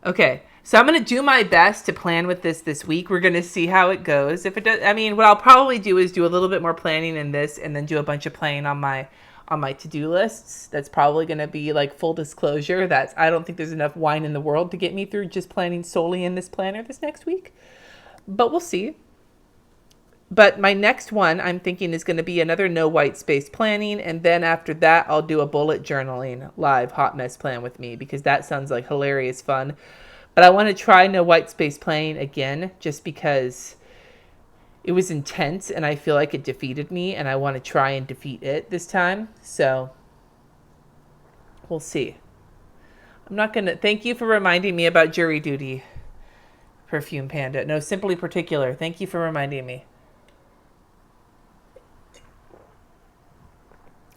Okay, so I'm going to do my best to plan with this week. We're going to see how it goes. If it does, I mean, what I'll probably do is do a little bit more planning in this and then do a bunch of planning on my to-do lists. That's probably going to be like full disclosure. I don't think there's enough wine in the world to get me through just planning solely in this planner this next week. But we'll see. But my next one, I'm thinking, is going to be another no white space planning. And then after that, I'll do a bullet journaling live hot mess plan with me, because that sounds like hilarious fun. But I want to try no white space planning again, just because it was intense and I feel like it defeated me. And I want to try and defeat it this time. So we'll see. I'm not going to... Thank you for reminding me about jury duty, Perfume Panda. No, Simply Particular. Thank you for reminding me.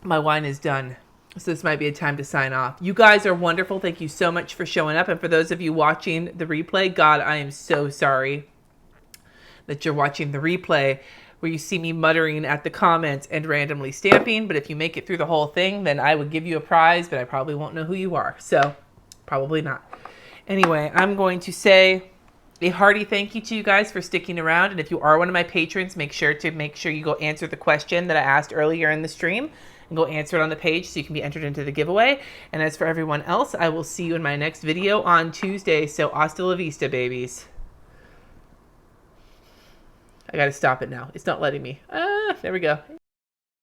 My wine is done, so this might be a time to sign off. You guys are wonderful. Thank you so much for showing up. And for those of you watching the replay, God, I am so sorry that you're watching the replay where you see me muttering at the comments and randomly stamping. But if you make it through the whole thing, then I would give you a prize, but I probably won't know who you are. So probably not. Anyway, I'm going to say a hearty thank you to you guys for sticking around. And if you are one of my patrons, make sure you go answer the question that I asked earlier in the stream. And go answer it on the page so you can be entered into the giveaway. And as for everyone else, I will see you in my next video on Tuesday. So hasta la vista, babies. I gotta stop it now. It's not letting me. There we go.